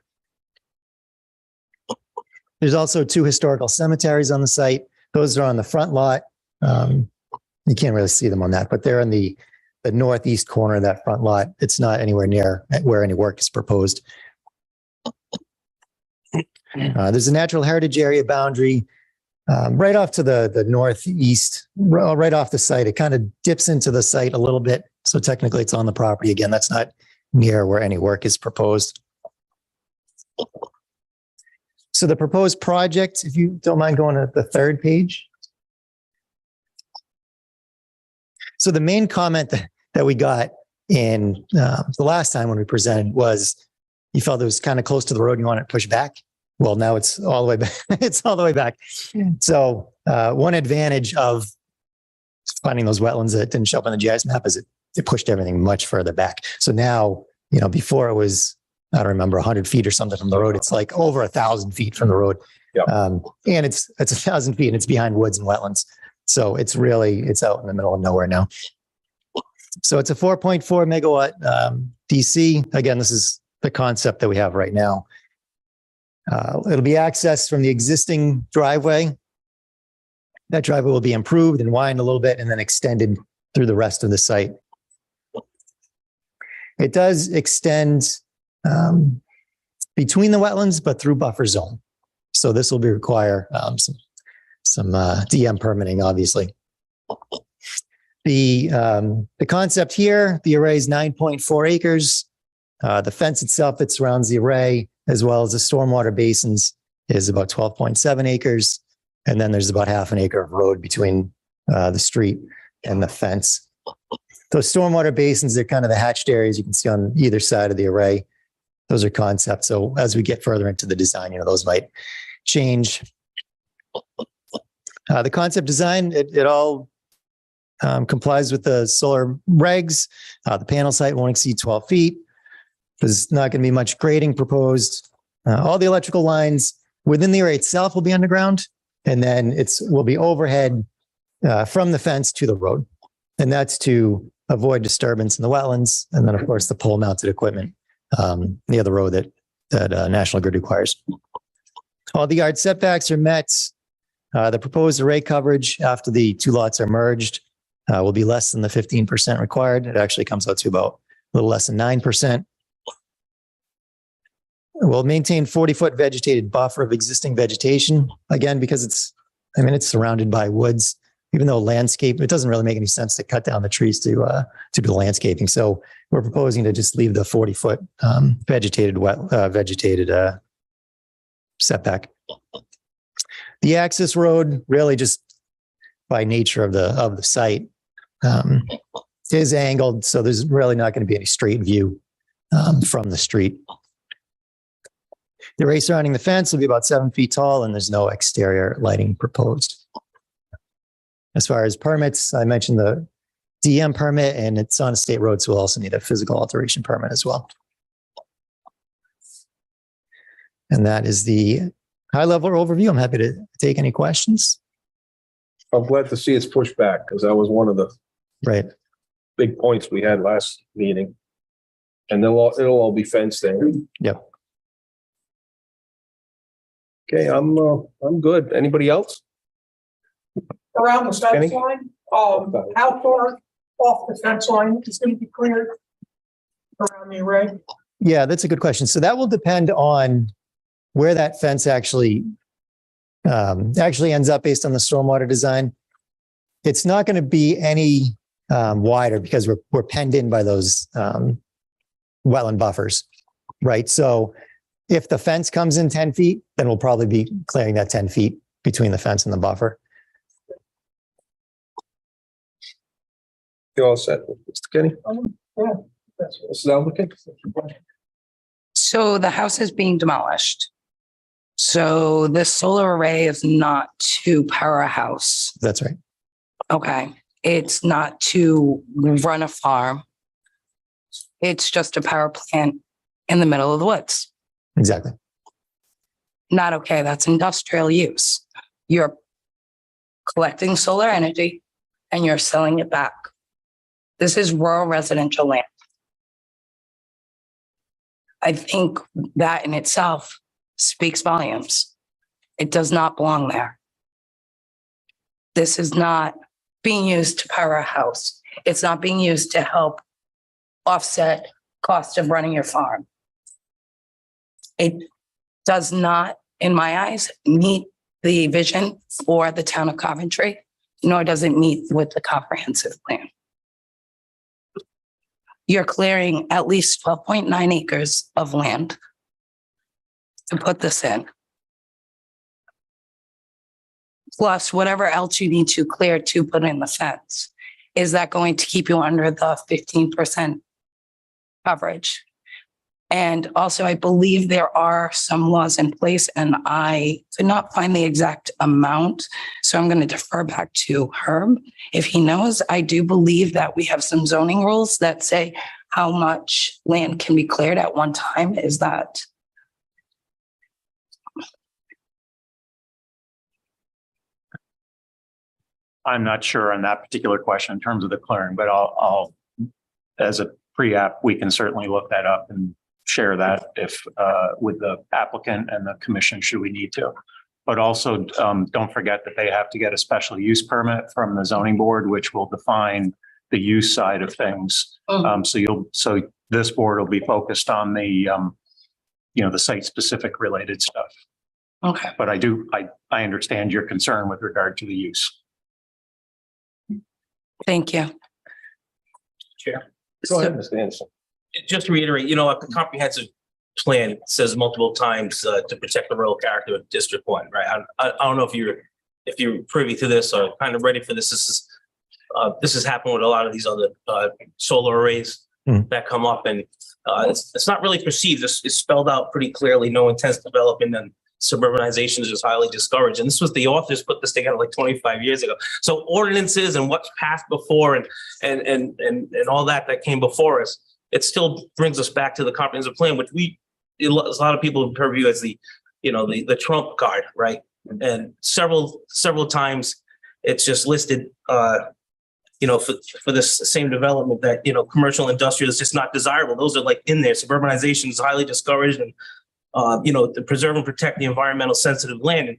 Speaker 21: There's also 2 historical cemeteries on the site. Those are on the front lot. You can't really see them on that, but they're in the northeast corner of that front lot. It's not anywhere near where any work is proposed. There's a natural heritage area boundary right off to the northeast, right off the site. It kind of dips into the site a little bit. So technically it's on the property. Again, that's not near where any work is proposed. So the proposed project, if you don't mind going to the third page. So the main comment that we got in the last time when we presented was you felt it was kind of close to the road and you want it pushed back. Well, now it's all the way back. It's all the way back. So one advantage of finding those wetlands that didn't show up on the GIS map is it pushed everything much further back. So now, before it was, I don't remember, 100 feet or something from the road. It's like over 1,000 feet from the road.
Speaker 2: Yep.
Speaker 21: And it's 1,000 feet and it's behind woods and wetlands. So it's out in the middle of nowhere now. So it's a 4.4 megawatt DC. Again, this is the concept that we have right now. It'll be accessed from the existing driveway. That driveway will be improved and widened a little bit and then extended through the rest of the site. It does extend between the wetlands, but through buffer zone. So this will require some DM permitting, obviously. The concept here, the array is 9.4 acres. The fence itself that surrounds the array, as well as the stormwater basins, is about 12.7 acres. And then there's about half an acre of road between the street and the fence. Those stormwater basins, they're kind of the hatched areas you can see on either side of the array. Those are concepts. So as we get further into the design, those might change. The concept design, it all complies with the solar regs. The panel site won't exceed 12 feet. There's not going to be much grading proposed. All the electrical lines within the array itself will be underground, and then will be overhead from the fence to the road. And that's to avoid disturbance in the wetlands. And then, of course, the pole mounted equipment near the road that National Grid requires. All the yard setbacks are met. The proposed array coverage after the two lots are merged will be less than the 15% required. It actually comes out to about a little less than 9%. We'll maintain 40-foot vegetated buffer of existing vegetation. Again, because it's surrounded by woods. Even though landscape, it doesn't really make any sense to cut down the trees to do landscaping. So we're proposing to just leave the 40-foot vegetated setback. The access road, really just by nature of the site, is angled. So there's really not going to be any straight view from the street. The array surrounding the fence will be about 7 feet tall, and there's no exterior lighting proposed. As far as permits, I mentioned the DM permit, and it's on a state road, so we'll also need a physical alteration permit as well. And that is the high-level overview. I'm happy to take any questions.
Speaker 2: I'm glad to see it's pushed back because that was one of the big points we had last meeting. And it'll all be fenced in.
Speaker 21: Yep.
Speaker 2: Okay, I'm good. Anybody else?
Speaker 9: Around the fence line, how far off the fence line is going to be cleared around the array?
Speaker 21: Yeah, that's a good question. So that will depend on where that fence actually ends up based on the stormwater design. It's not going to be any wider because we're penned in by those wetland buffers, right? So if the fence comes in 10 feet, then we'll probably be clearing that 10 feet between the fence and the buffer.
Speaker 2: You all set, Mr. Kenny?
Speaker 9: Yeah.
Speaker 2: Mrs. Applicant?
Speaker 5: So the house is being demolished. So this solar array is not to power a house.
Speaker 21: That's right.
Speaker 5: Okay. It's not to run a farm. It's just a power plant in the middle of the woods.
Speaker 21: Exactly.
Speaker 5: Not okay. That's industrial use. You're collecting solar energy and you're selling it back. This is rural residential land. I think that in itself speaks volumes. It does not belong there. This is not being used to power a house. It's not being used to help offset cost of running your farm. It does not in my eyes, meet the vision for the town of Coventry, nor does it meet with the comprehensive plan. You're clearing at least 12.9 acres of land to put this in. Plus whatever else you need to clear to put in the fence. Is that going to keep you under the 15% coverage? And also, I believe there are some laws in place and I could not find the exact amount. So I'm going to defer back to Herb. If he knows, I do believe that we have some zoning rules that say how much land can be cleared at one time. Is that?
Speaker 15: I'm not sure on that particular question in terms of the clearing, but I'll as a pre-app, we can certainly look that up and share that if with the applicant and the commission should we need to. But also don't forget that they have to get a special use permit from the zoning board, which will define the use side of things. So this board will be focused on the the site specific related stuff.
Speaker 5: Okay.
Speaker 15: But I understand your concern with regard to the use.
Speaker 5: Thank you.
Speaker 2: Chair. Go ahead, Mr. Anderson.
Speaker 16: Just to reiterate, the comprehensive plan says multiple times to protect the rural character of District 1, right? I don't know if you're privy to this or kind of ready for this. This has happened with a lot of these other solar arrays that come up, and it's not really perceived. It's spelled out pretty clearly. No intense development and suburbanization is highly discouraged. And this was the authors put this together like 25 years ago. So ordinances and what's passed before and all that came before us, it still brings us back to the comprehensive plan, which a lot of people purview as the trump card, right? And several times it's just listed, for this same development that, commercial industrial is just not desirable. Those are like in there. Suburbanization is highly discouraged and, to preserve and protect the environmental sensitive land. And,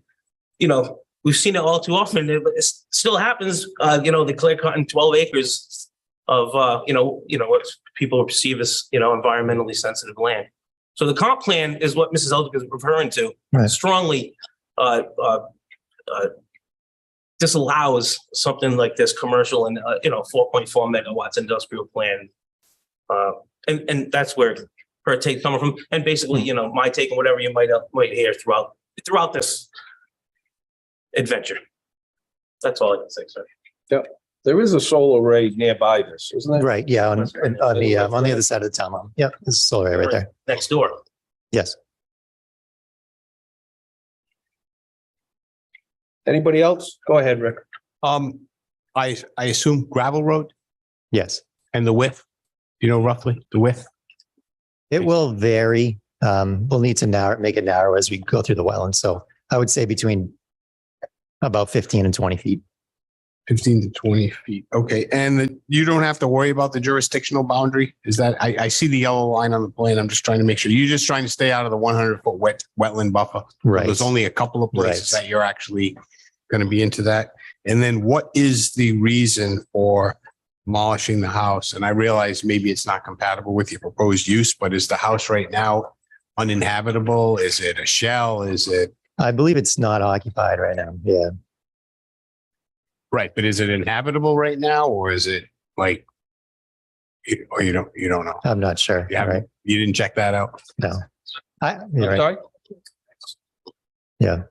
Speaker 16: we've seen it all too often. It still happens, they clear cut in 12 acres of, what people perceive as, environmentally sensitive land. So the comp plan is what Mrs. Eldrick is referring to, strongly disallows something like this commercial and, 4.4 megawatts industrial plan. And that's where her take coming from. And basically, my take and whatever you might hear throughout this adventure. That's all I can say, sir.
Speaker 2: Yeah, there is a solar array nearby this, isn't there?
Speaker 21: Right, yeah, on the other side of the town line. Yep, there's a solar array right there.
Speaker 16: Next door.
Speaker 21: Yes.
Speaker 2: Anybody else? Go ahead, Rick.
Speaker 1: I assume gravel road
Speaker 21: Yes.
Speaker 1: and the width, roughly the width?
Speaker 21: It will vary. We'll need to make it narrow as we go through the wetlands. So I would say between about 15 and 20 feet.
Speaker 1: 15 to 20 feet. Okay. And you don't have to worry about the jurisdictional boundary? Is that, I see the yellow line on the plan. I'm just trying to make sure. You're just trying to stay out of the 100-foot wetland buffer.
Speaker 21: Right.
Speaker 1: There's only a couple of places
Speaker 21: Right.
Speaker 1: that you're actually going to be into that. And then what is the reason for demolishing the house? And I realize maybe it's not compatible with your proposed use, but is the house right now uninhabitable? Is it a shell? Is it?
Speaker 21: I believe it's not occupied right now. Yeah.
Speaker 1: Right. But is it inhabitable right now or is it like, or you don't know?
Speaker 21: I'm not sure.
Speaker 1: You didn't check that out?
Speaker 21: No.
Speaker 2: I'm sorry?
Speaker 21: Yeah.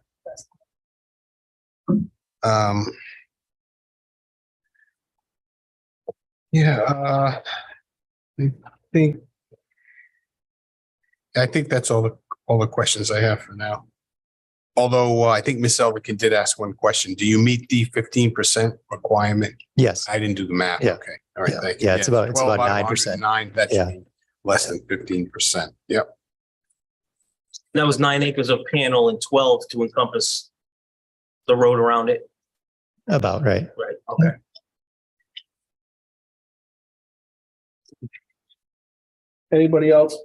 Speaker 1: I think that's all the questions I have for now. Although I think Ms. Elvikin did ask one question. Do you meet the 15% requirement?
Speaker 21: Yes.
Speaker 1: I didn't do the math.
Speaker 21: Yeah.
Speaker 1: Okay. All right.
Speaker 21: Yeah.
Speaker 1: Thank you.
Speaker 21: Yeah, it's about
Speaker 1: 12 out of
Speaker 21: 9%.
Speaker 1: 109, that should be less than 15%. Yep.
Speaker 16: That was 9 acres of panel and 12 to encompass the road around it.
Speaker 21: About right.
Speaker 16: Right. Okay.
Speaker 2: Anybody else?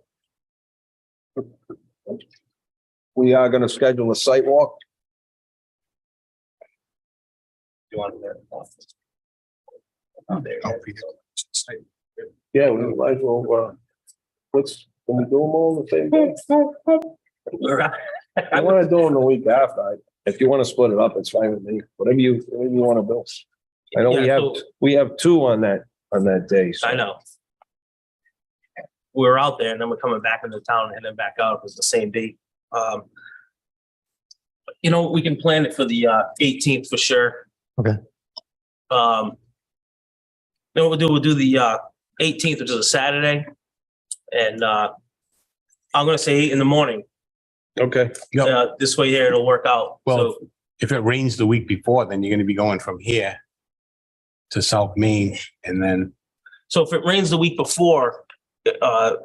Speaker 2: We are going to schedule a site walk.
Speaker 16: You want
Speaker 2: Yeah, we might as well, can we do them all the same day? I want to do them the week after. If you want to split it up, it's fine with me. Whatever you want to do. I know
Speaker 16: Yeah,
Speaker 2: we have two on that day. So.
Speaker 16: I know. We were out there and then we're coming back into town and then back out. It was the same date. You know, we can plan it for the 18th for sure.
Speaker 21: Okay.
Speaker 16: Then what we'll do the 18th, which is a Saturday. And I'm gonna say 8 in the morning.
Speaker 2: Okay.
Speaker 16: This way here, it'll work out.
Speaker 1: Well,
Speaker 16: So,
Speaker 1: if it rains the week before, then you're going to be going from here to South Main and then.
Speaker 16: so if it rains the week before, we'll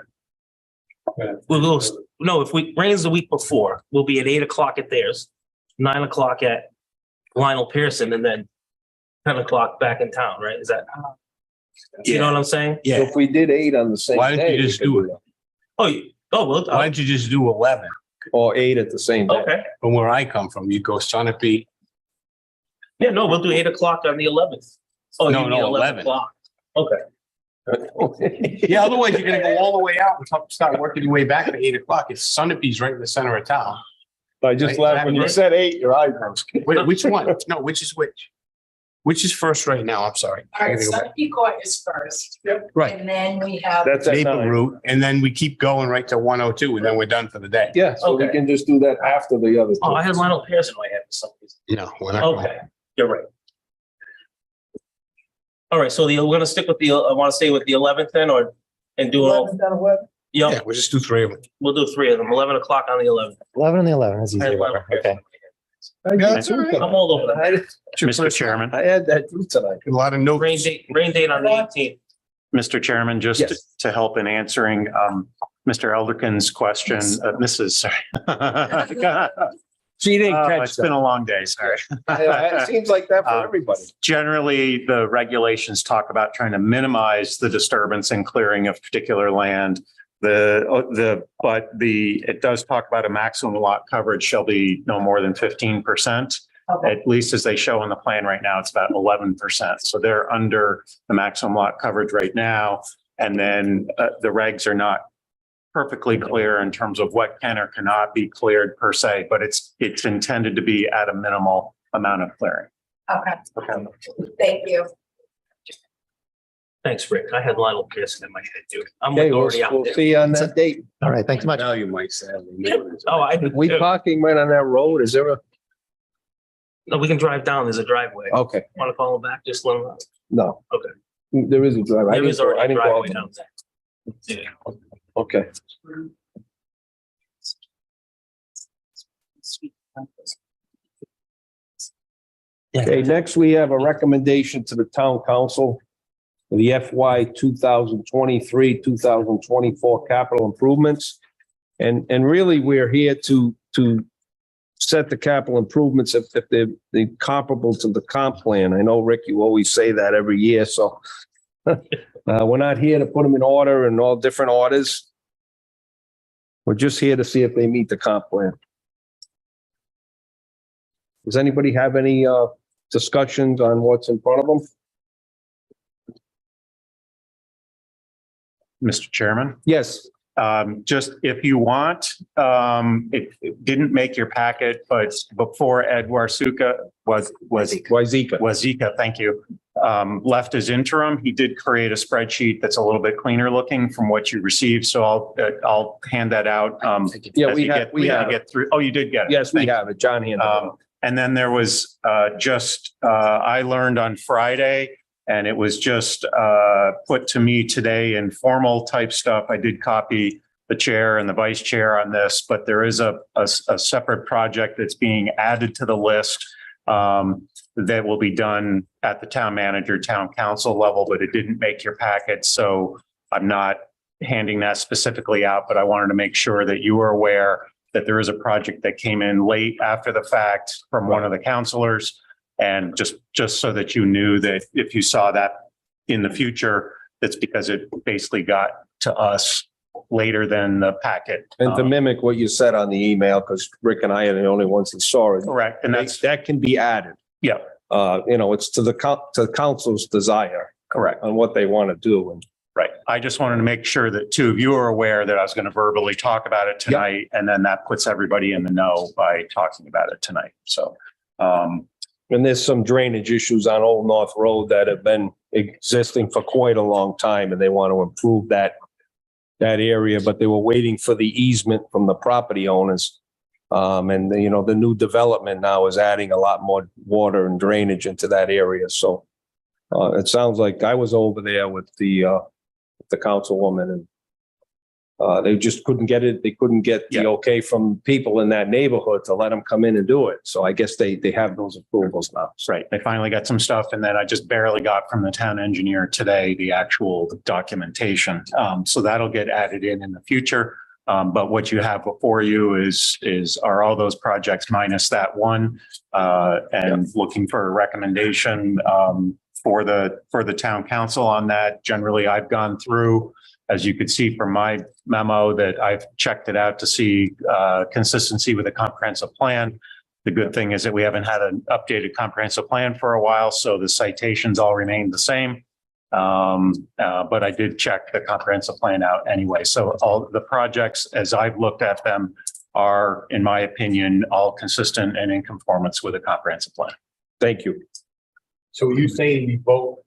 Speaker 16: go, no, if it rains the week before, we'll be at 8 o'clock at theirs, 9 o'clock at Lionel Pearson, and then 10 o'clock back in town, right? Is that? You know what I'm saying?
Speaker 2: So
Speaker 1: Yeah.
Speaker 2: if we did 8 on the same
Speaker 1: Why don't
Speaker 2: day.
Speaker 1: you just do it?
Speaker 16: Well,
Speaker 1: Why don't you just do 11?
Speaker 2: Or 8 at the same day.
Speaker 16: okay.
Speaker 1: From where I come from, you go Sunapee.
Speaker 16: Yeah, no, we'll do 8 o'clock on the 11th. Oh,
Speaker 1: No,
Speaker 16: you mean
Speaker 1: no,
Speaker 16: 11
Speaker 1: 11.
Speaker 16: o'clock. Okay.
Speaker 1: Yeah, otherwise you're gonna go all the way out and start working your way back at 8 o'clock. It's Sunapee's right in the center of town.
Speaker 2: I just laughed when you said 8, your eyebrows.
Speaker 1: Which one? No, which is which? Which is first right now? I'm sorry.
Speaker 8: All right, Sunapee Court is first.
Speaker 1: Right.
Speaker 8: And then we have.
Speaker 2: That's at
Speaker 1: Maple
Speaker 2: 9.
Speaker 1: Route, and then we keep going right to 102, and then we're done for the day.
Speaker 2: Yeah, so we
Speaker 16: Okay.
Speaker 2: can just do that after the other.
Speaker 16: Oh, I had Lionel Pearson in my head for some reason.
Speaker 1: No, we're not. going.
Speaker 16: Okay, you're right. All right, so we're gonna stick with I want to stay with the 11th then, and do it all.
Speaker 1: Yeah,
Speaker 16: Yep,
Speaker 1: we'll just do 3 of them.
Speaker 16: we'll do 3 of them, 11 o'clock on the 11th.
Speaker 21: 11 and the 11 is easy.
Speaker 16: I had
Speaker 21: Whatever.
Speaker 16: Lionel Pearson.
Speaker 21: Okay.
Speaker 16: I'm all over that.
Speaker 15: Mr. Chairman,
Speaker 2: I had that too tonight.
Speaker 1: A lot of notes.
Speaker 16: Rain date on the 18th.
Speaker 15: Mr. Chairman, just
Speaker 2: Yes.
Speaker 15: to help in answering Mr. Elderkin's question, Mrs. Sorry.
Speaker 2: She didn't catch
Speaker 15: It's been
Speaker 2: that.
Speaker 15: a long day, sorry.
Speaker 2: It seems like that for everybody.
Speaker 15: Generally, the regulations talk about trying to minimize the disturbance and clearing of particular land. It does talk about a maximum lot coverage shall be no more than 15%. At least as they show in the plan right now, it's about 11%. So they're under the maximum lot coverage right now. And then the regs are not perfectly clear in terms of what can or cannot be cleared per se, but it's intended to be at a minimal amount of clearing.
Speaker 8: Okay, thank you.
Speaker 16: Thanks, Rick. I had Lionel Pearson in my head too. I'm
Speaker 2: Okay,
Speaker 16: already out
Speaker 2: we'll
Speaker 16: there.
Speaker 2: see you on that date.
Speaker 21: All right. Thanks so much.
Speaker 1: Now you might say.
Speaker 16: Oh, I did
Speaker 2: We
Speaker 16: too.
Speaker 2: parking right on that road? Is there a?
Speaker 16: No, we can drive down. There's a driveway.
Speaker 2: Okay,
Speaker 16: Want to call him back? Just let him know.
Speaker 2: no.
Speaker 16: Okay.
Speaker 2: There is a drive.
Speaker 16: There is already a driveway down there. Yeah.
Speaker 2: Okay. Okay, next we have a recommendation to the town council for the FY 2023, 2024 capital improvements. And really, we're here to set the capital improvements if they're comparable to the comp plan. I know, Rick, you always say that every year, so we're not here to put them in order in all different orders. We're just here to see if they meet the comp plan. Does anybody have any discussions on what's in front of them?
Speaker 15: Mr. Chairman?
Speaker 2: Yes.
Speaker 15: Just if you want, it didn't make your packet, but before Ed Warsuka Wazika, thank you, left as interim, he did create a spreadsheet that's a little bit cleaner looking from what you received. So I'll hand that out.
Speaker 2: Yeah,
Speaker 15: as
Speaker 2: we
Speaker 15: you
Speaker 2: have- we have it.
Speaker 15: get through. Oh, you did get it.
Speaker 2: Yes, we
Speaker 15: Thank you.
Speaker 2: have it. John handed it out.
Speaker 15: And then there was I learned on Friday, and it was just put to me today in formal type stuff. I did copy the chair and the vice chair on this, but there is a separate project that's being added to the list that will be done at the town manager, town council level, but it didn't make your packet. So I'm not handing that specifically out, but I wanted to make sure that you were aware that there is a project that came in late after the fact from one of the counselors. And just so that you knew that if you saw that in the future, that's because it basically got to us later than the packet.
Speaker 2: And to mimic what you said on the email, because Rick and I are the only ones that saw it.
Speaker 15: Correct. And
Speaker 2: that can be added.
Speaker 15: Yeah.
Speaker 2: It's to the council's desire.
Speaker 15: Correct.
Speaker 2: On what they want to do. And
Speaker 15: Right. I just wanted to make sure that two of you are aware that I was going to verbally talk about it tonight, and then that puts everybody in the know by talking about it tonight. So,
Speaker 2: And there's some drainage issues on Old North Road that have been existing for quite a long time, and they want to improve that area, but they were waiting for the easement from the property owners. And you know, the new development now is adding a lot more water and drainage into that area. So it sounds like I was over there with the councilwoman, and they just couldn't get it. They couldn't get the okay from people in that neighborhood to let them come in and do it. So I guess they have those approvals now.
Speaker 15: right. They finally got some stuff, and then I just barely got from the town engineer today the actual documentation. So that'll get added in the future. But what you have before you are all those projects minus that one, and looking for a recommendation for the town council on that. Generally, I've gone through, as you could see from my memo, that I've checked it out to see consistency with a comprehensive plan. The good thing is that we haven't had an updated comprehensive plan for a while, so the citations all remain the same. But I did check the comprehensive plan out anyway. So all the projects, as I've looked at them, are, in my opinion, all consistent and in conformance with a comprehensive plan.
Speaker 2: Thank you.
Speaker 1: So are you saying we vote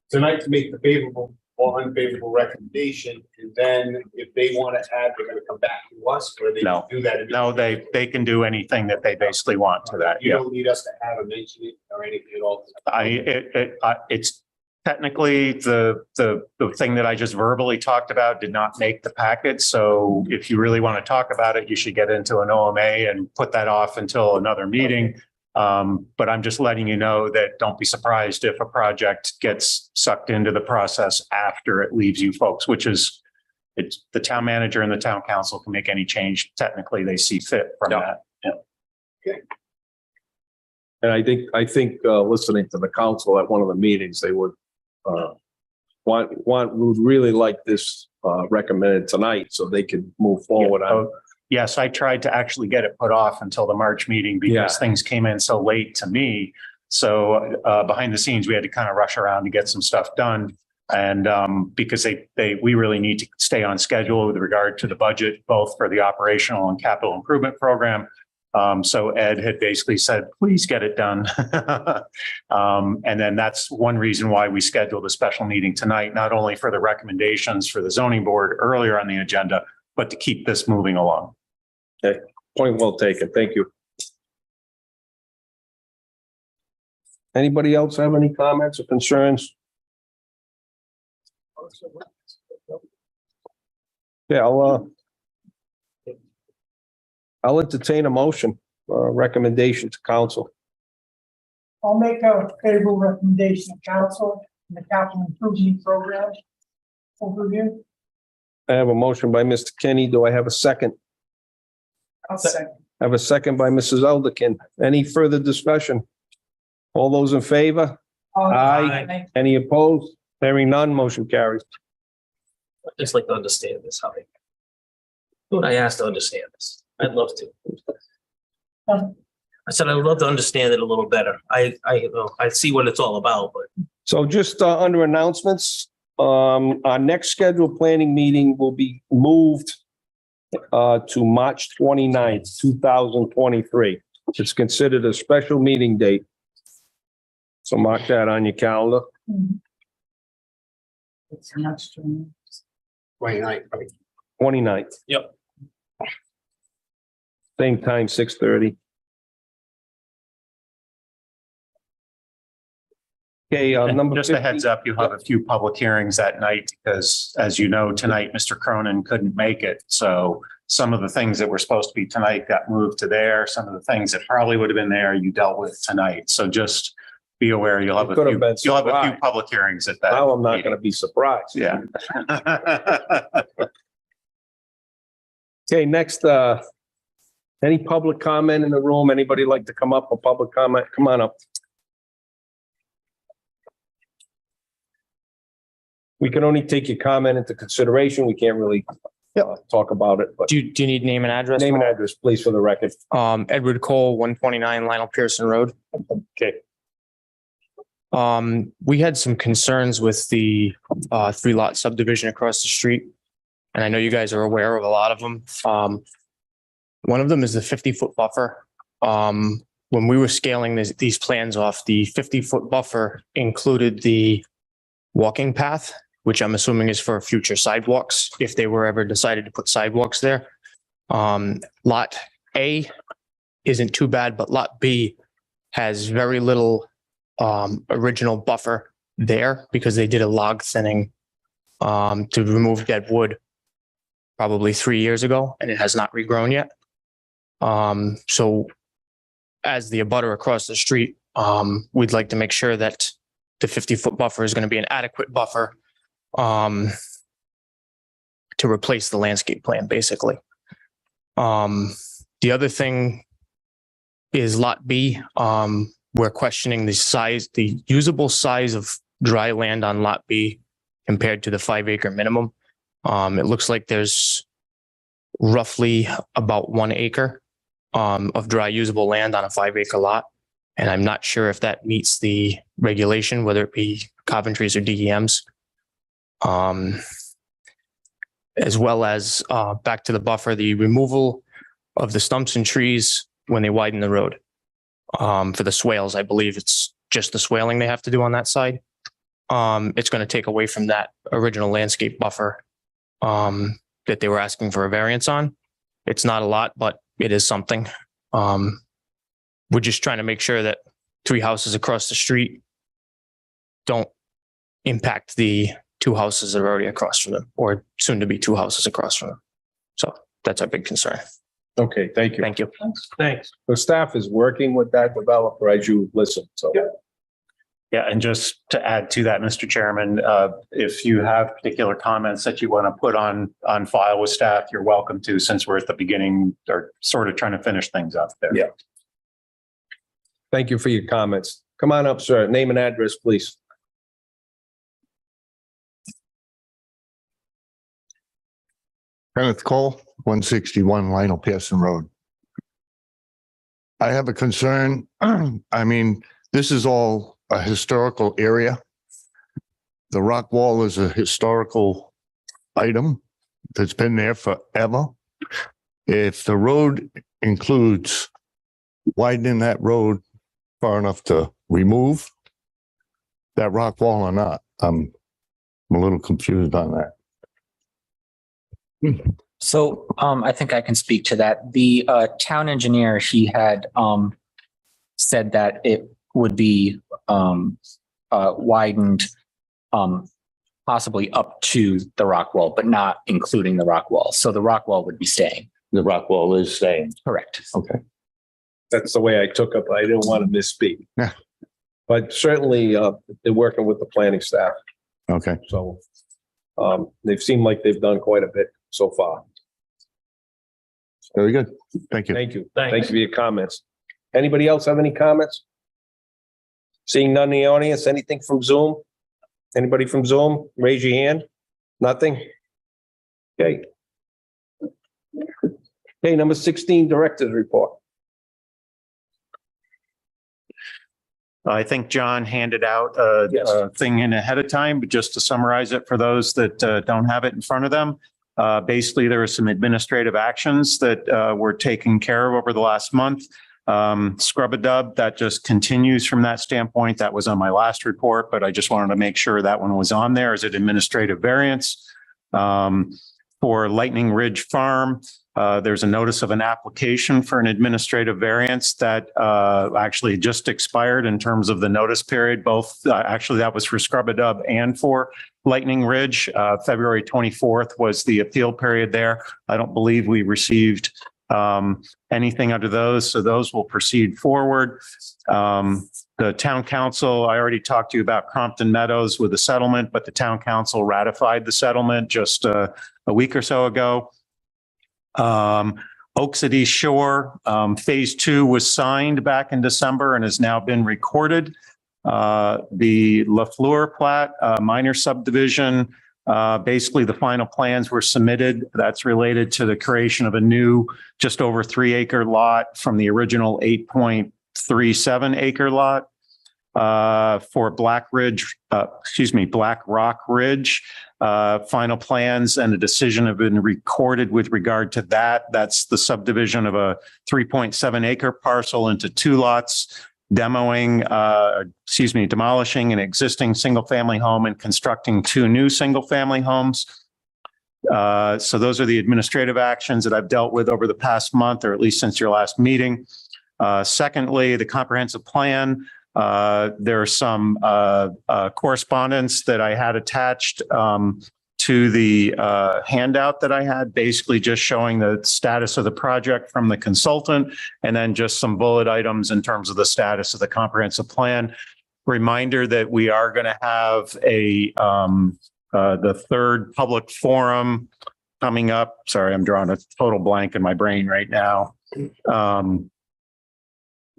Speaker 1: tonight to make the favorable or unfavorable recommendation, and then if they want to add, they're going to come back to us, or they
Speaker 15: No.
Speaker 1: do that?
Speaker 15: No, they can do anything that they basically want to that.
Speaker 1: You
Speaker 15: Yeah.
Speaker 1: don't need us to have a mention it or anything at all?
Speaker 15: It's technically the thing that I just verbally talked about did not make the packet. So if you really want to talk about it, you should get into an OMA and put that off until another meeting. But I'm just letting you know that don't be surprised if a project gets sucked into the process after it leaves you folks, which is, it's the town manager and the town council can make any change technically they see fit from that. Yeah.
Speaker 2: And I think listening to the council at one of the meetings, they would would really like this recommended tonight so they could move forward on.
Speaker 15: Yes, I tried to actually get it put off until the March meeting because things came in so late to me. So behind the scenes, we had to kind of rush around to get some stuff done. And because we really need to stay on schedule with regard to the budget, both for the operational and capital improvement program. So Ed had basically said, please get it done. And then that's one reason why we scheduled a special meeting tonight, not only for the recommendations for the zoning board earlier on the agenda, but to keep this moving along.
Speaker 2: Okay, point well taken. Thank you. Anybody else have any comments or concerns? Yeah, I'll entertain a motion, recommendation to council.
Speaker 9: I'll make a favorable recommendation to council in the capital improvement program overview.
Speaker 2: I have a motion by Mr. Kenny. Do I have a second?
Speaker 9: I'll second.
Speaker 2: I have a second by Mrs. Elderkin. Any further discussion? All those in favor? Aye. Any opposed? Hearing none, motion carries.
Speaker 11: I'd just like to understand this, how they. When I asked to understand this, I'd love to. I said, I would love to understand it a little better. I see what it's all about, but.
Speaker 2: So just under announcements, our next scheduled planning meeting will be moved to March 29th, 2023. It's considered a special meeting date. So mark that on your calendar.
Speaker 9: It's next one.
Speaker 1: 29th.
Speaker 2: 29th.
Speaker 11: Yep.
Speaker 2: Same time, 6:30. Okay, number
Speaker 15: Just
Speaker 2: 15.
Speaker 15: a heads up, you'll have a few public hearings that night because, as you know, tonight, Mr. Cronin couldn't make it. So some of the things that were supposed to be tonight got moved to there. Some of the things that probably would have been there, you dealt with tonight. So just be aware, you'll have a few public hearings at that.
Speaker 2: Now I'm not going to be surprised.
Speaker 15: Yeah.
Speaker 2: Okay, next, any public comment in the room? Anybody like to come up for public comment? Come on up. We can only take your comment into consideration. We can't really talk about it, but.
Speaker 10: Do you need name and address?
Speaker 2: Name and address, please, for the record.
Speaker 10: Edward Cole, 129 Lionel Pearson Road.
Speaker 2: Okay.
Speaker 10: We had some concerns with the 3-lot subdivision across the street. And I know you guys are aware of a lot of them. One of them is the 50-foot buffer. When we were scaling these plans off, the 50-foot buffer included the walking path, which I'm assuming is for future sidewalks, if they were ever decided to put sidewalks there. Lot A isn't too bad, but Lot B has very little original buffer there because they did a log thinning to remove dead wood probably 3 years ago, and it has not regrown yet. So as the abutter across the street, we'd like to make sure that the 50-foot buffer is going to be an adequate buffer to replace the landscape plan, basically. The other thing is Lot B. We're questioning the usable size of dry land on Lot B compared to the 5-acre minimum. It looks like there's roughly about 1 acre of dry usable land on a 5-acre lot. And I'm not sure if that meets the regulation, whether it be Coventry's or DEM's. As well as back to the buffer, the removal of the stumps and trees when they widen the road. For the swales, I believe it's just the swaling they have to do on that side. It's going to take away from that original landscape buffer that they were asking for a variance on. It's not a lot, but it is something. We're just trying to make sure that 3 houses across the street don't impact the 2 houses that are already across from them, or soon to be 2 houses across from them. So that's our big concern.
Speaker 2: Okay, thank you.
Speaker 10: Thank you.
Speaker 2: Thanks. The staff is working with that developer as you listen, so.
Speaker 15: Yeah, and just to add to that, Mr. Chairman, if you have particular comments that you want to put on file with staff, you're welcome to, since we're at the beginning or sort of trying to finish things up there.
Speaker 2: Yeah. Thank you for your comments. Come on up, sir. Name and address, please.
Speaker 22: Kenneth Cole, 161 Lionel Pearson Road. I have a concern. I mean, this is all a historical area. The rock wall is a historical item that's been there forever. If the road includes widening that road far enough to remove that rock wall or not, I'm a little confused on that.
Speaker 3: So I think I can speak to that. The town engineer, he had said that it would be widened possibly up to the rock wall, but not including the rock wall. So the rock wall would be staying.
Speaker 22: The rock wall is staying.
Speaker 3: Correct.
Speaker 22: Okay.
Speaker 2: That's the way I took it, but I didn't want to misspeak.
Speaker 22: Yeah.
Speaker 2: But certainly they're working with the planning staff.
Speaker 22: Okay.
Speaker 2: So they've seemed like they've done quite a bit so far.
Speaker 22: Very good. Thank you.
Speaker 2: Thank you. Thank you for your comments. Anybody else have any comments? Seeing none in the audience, anything from Zoom? Anybody from Zoom? Raise your hand. Nothing? Okay. Okay, number 16, Director's Report.
Speaker 15: I think John handed out a thing in ahead of time, but just to summarize it for those that don't have it in front of them. Basically, there are some administrative actions that were taken care of over the last month. Scrub-a-dub, that just continues from that standpoint. That was on my last report, but I just wanted to make sure that one was on there as an administrative variance. For Lightning Ridge Farm, there's a notice of an application for an administrative variance that actually just expired in terms of the notice period. Both, actually, that was for Scrub-a-dub and for Lightning Ridge. February 24th was the appeal period there. I don't believe we received anything under those, so those will proceed forward. The town council, I already talked to you about Crompton Meadows with the settlement, but the town council ratified the settlement just a week or so ago. Oaks at East Shore, phase 2 was signed back in December and has now been recorded. The LaFleur plat, minor subdivision, basically the final plans were submitted. That's related to the creation of a new just over 3 acre lot from the original 8.37 acre lot. for Black Rock Ridge. Final plans and a decision have been recorded with regard to that. That's the subdivision of a 3.7 acre parcel into 2 lots, demolishing an existing single-family home and constructing 2 new single-family homes. So those are the administrative actions that I've dealt with over the past month, or at least since your last meeting. Secondly, the comprehensive plan. There's some correspondence that I had attached to the handout that I had, basically just showing the status of the project from the consultant, and then just some bullet items in terms of the status of the comprehensive plan. Reminder that we are going to have the 3rd public forum coming up. Sorry, I'm drawing a total blank in my brain right now.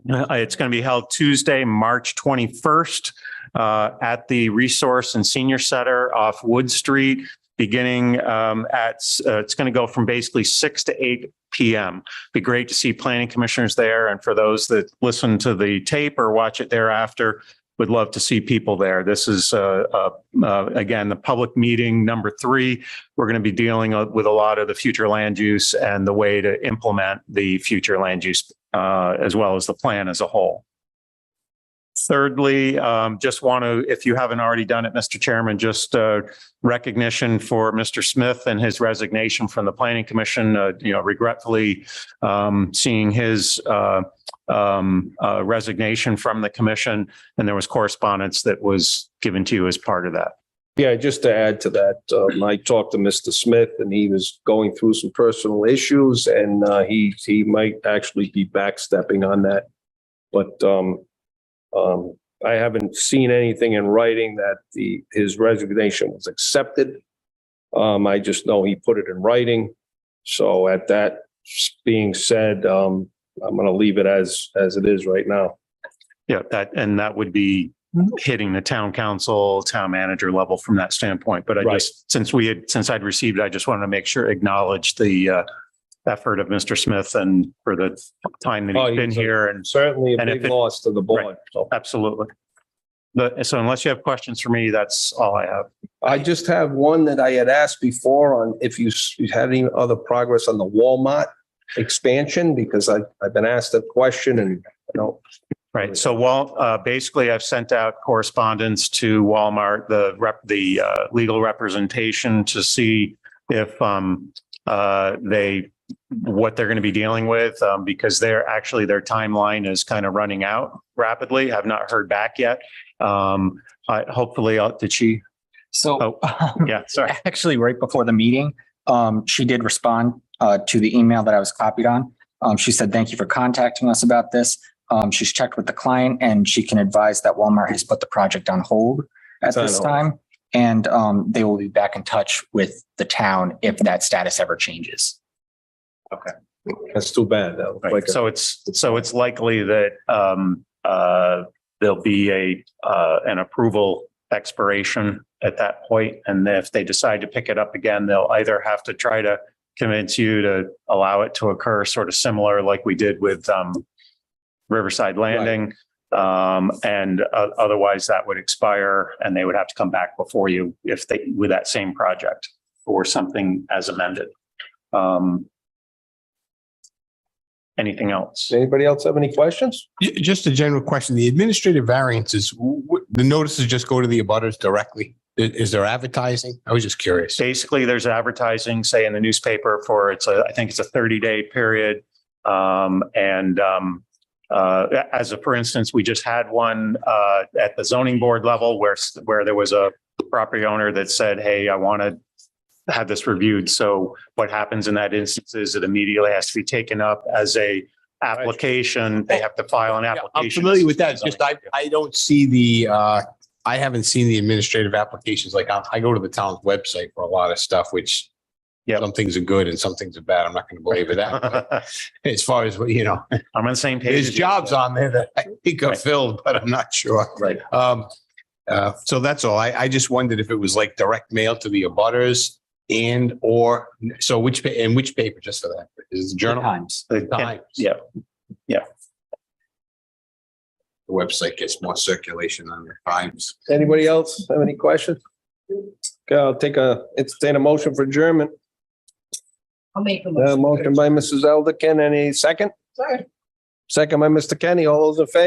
Speaker 15: It's going to be held Tuesday, March 21st at the Resource and Senior Center off Wood Street, beginning it's going to go from basically 6 to 8 p.m. Be great to see planning commissioners there. And for those that listen to the tape or watch it thereafter, would love to see people there. This is, again, the public meeting number 3. We're going to be dealing with a lot of the future land use and the way to implement the future land use, as well as the plan as a whole. Thirdly, just want to, if you haven't already done it, Mr. Chairman, just recognition for Mr. Smith and his resignation from the Planning Commission. Regretfully seeing his resignation from the commission, and there was correspondence that was given to you as part of that.
Speaker 2: Yeah, just to add to that, I talked to Mr. Smith and he was going through some personal issues, and he might actually be backstepping on that. But I haven't seen anything in writing that his resignation was accepted. I just know he put it in writing. So at that being said, I'm going to leave it as it is right now.
Speaker 15: Yeah, that would be hitting the town council, town manager level from that standpoint. But since I'd received it, I just wanted to make sure, acknowledge the effort of Mr. Smith and for the time that he's been here. And
Speaker 2: certainly a big loss to the board.
Speaker 15: Right, so. Absolutely. So unless you have questions for me, that's all I have.
Speaker 2: I just have one that I had asked before on if you had any other progress on the Walmart expansion, because I've been asked that question and
Speaker 15: Right. So basically I've sent out correspondence to Walmart, the legal representation, to see if what they're going to be dealing with, because their timeline is kind of running out rapidly. I've not heard back yet. Hopefully, did she?
Speaker 3: So,
Speaker 15: yeah, sorry.
Speaker 3: Actually, right before the meeting, she did respond to the email that I was copied on. She said, "Thank you for contacting us about this." She's checked with the client and she can advise that Walmart has put the project on hold at this time. And they will be back in touch with the town if that status ever changes.
Speaker 2: Okay. That's too bad though.
Speaker 15: Right. So it's likely that there'll be an approval expiration at that point. And if they decide to pick it up again, they'll either have to try to convince you to allow it to occur sort of similar like we did with Riverside Landing. And otherwise that would expire and they would have to come back before you with that same project or something as amended. Anything else?
Speaker 2: Anybody else have any questions?
Speaker 1: Just a general question. The administrative variances, the notices just go to the abutters directly. Is there advertising? I was just curious.
Speaker 15: Basically, there's advertising, say in the newspaper I think it's a 30-day period. For instance, we just had one at the zoning board level where there was a property owner that said, "Hey, I want to have this reviewed." So what happens in that instance is it immediately has to be taken up as a application. They have to file an application.
Speaker 1: I'm familiar with that. It's just I don't see I haven't seen the administrative applications. Like I go to the town's website for a lot of stuff, which some things are good and some things are bad. I'm not going to belabor that. But as far as I'm
Speaker 15: on the same page.
Speaker 1: There's jobs on there that I think are filled, but I'm not sure.
Speaker 15: Right.
Speaker 1: So that's all. I just wondered if it was like direct mail to the abutters which paper, just for that? Is it the Journal?
Speaker 3: Times.
Speaker 1: The Times.
Speaker 15: Yeah. Yeah.
Speaker 1: the website gets more circulation on the times.
Speaker 2: Anybody else have any questions? Okay, I'll entertain a motion for adjournment.
Speaker 8: I'll make a
Speaker 2: Motion by Mrs. Elderkin, any second?
Speaker 8: Sorry.
Speaker 2: Second by Mr. Kenny. All those in favor?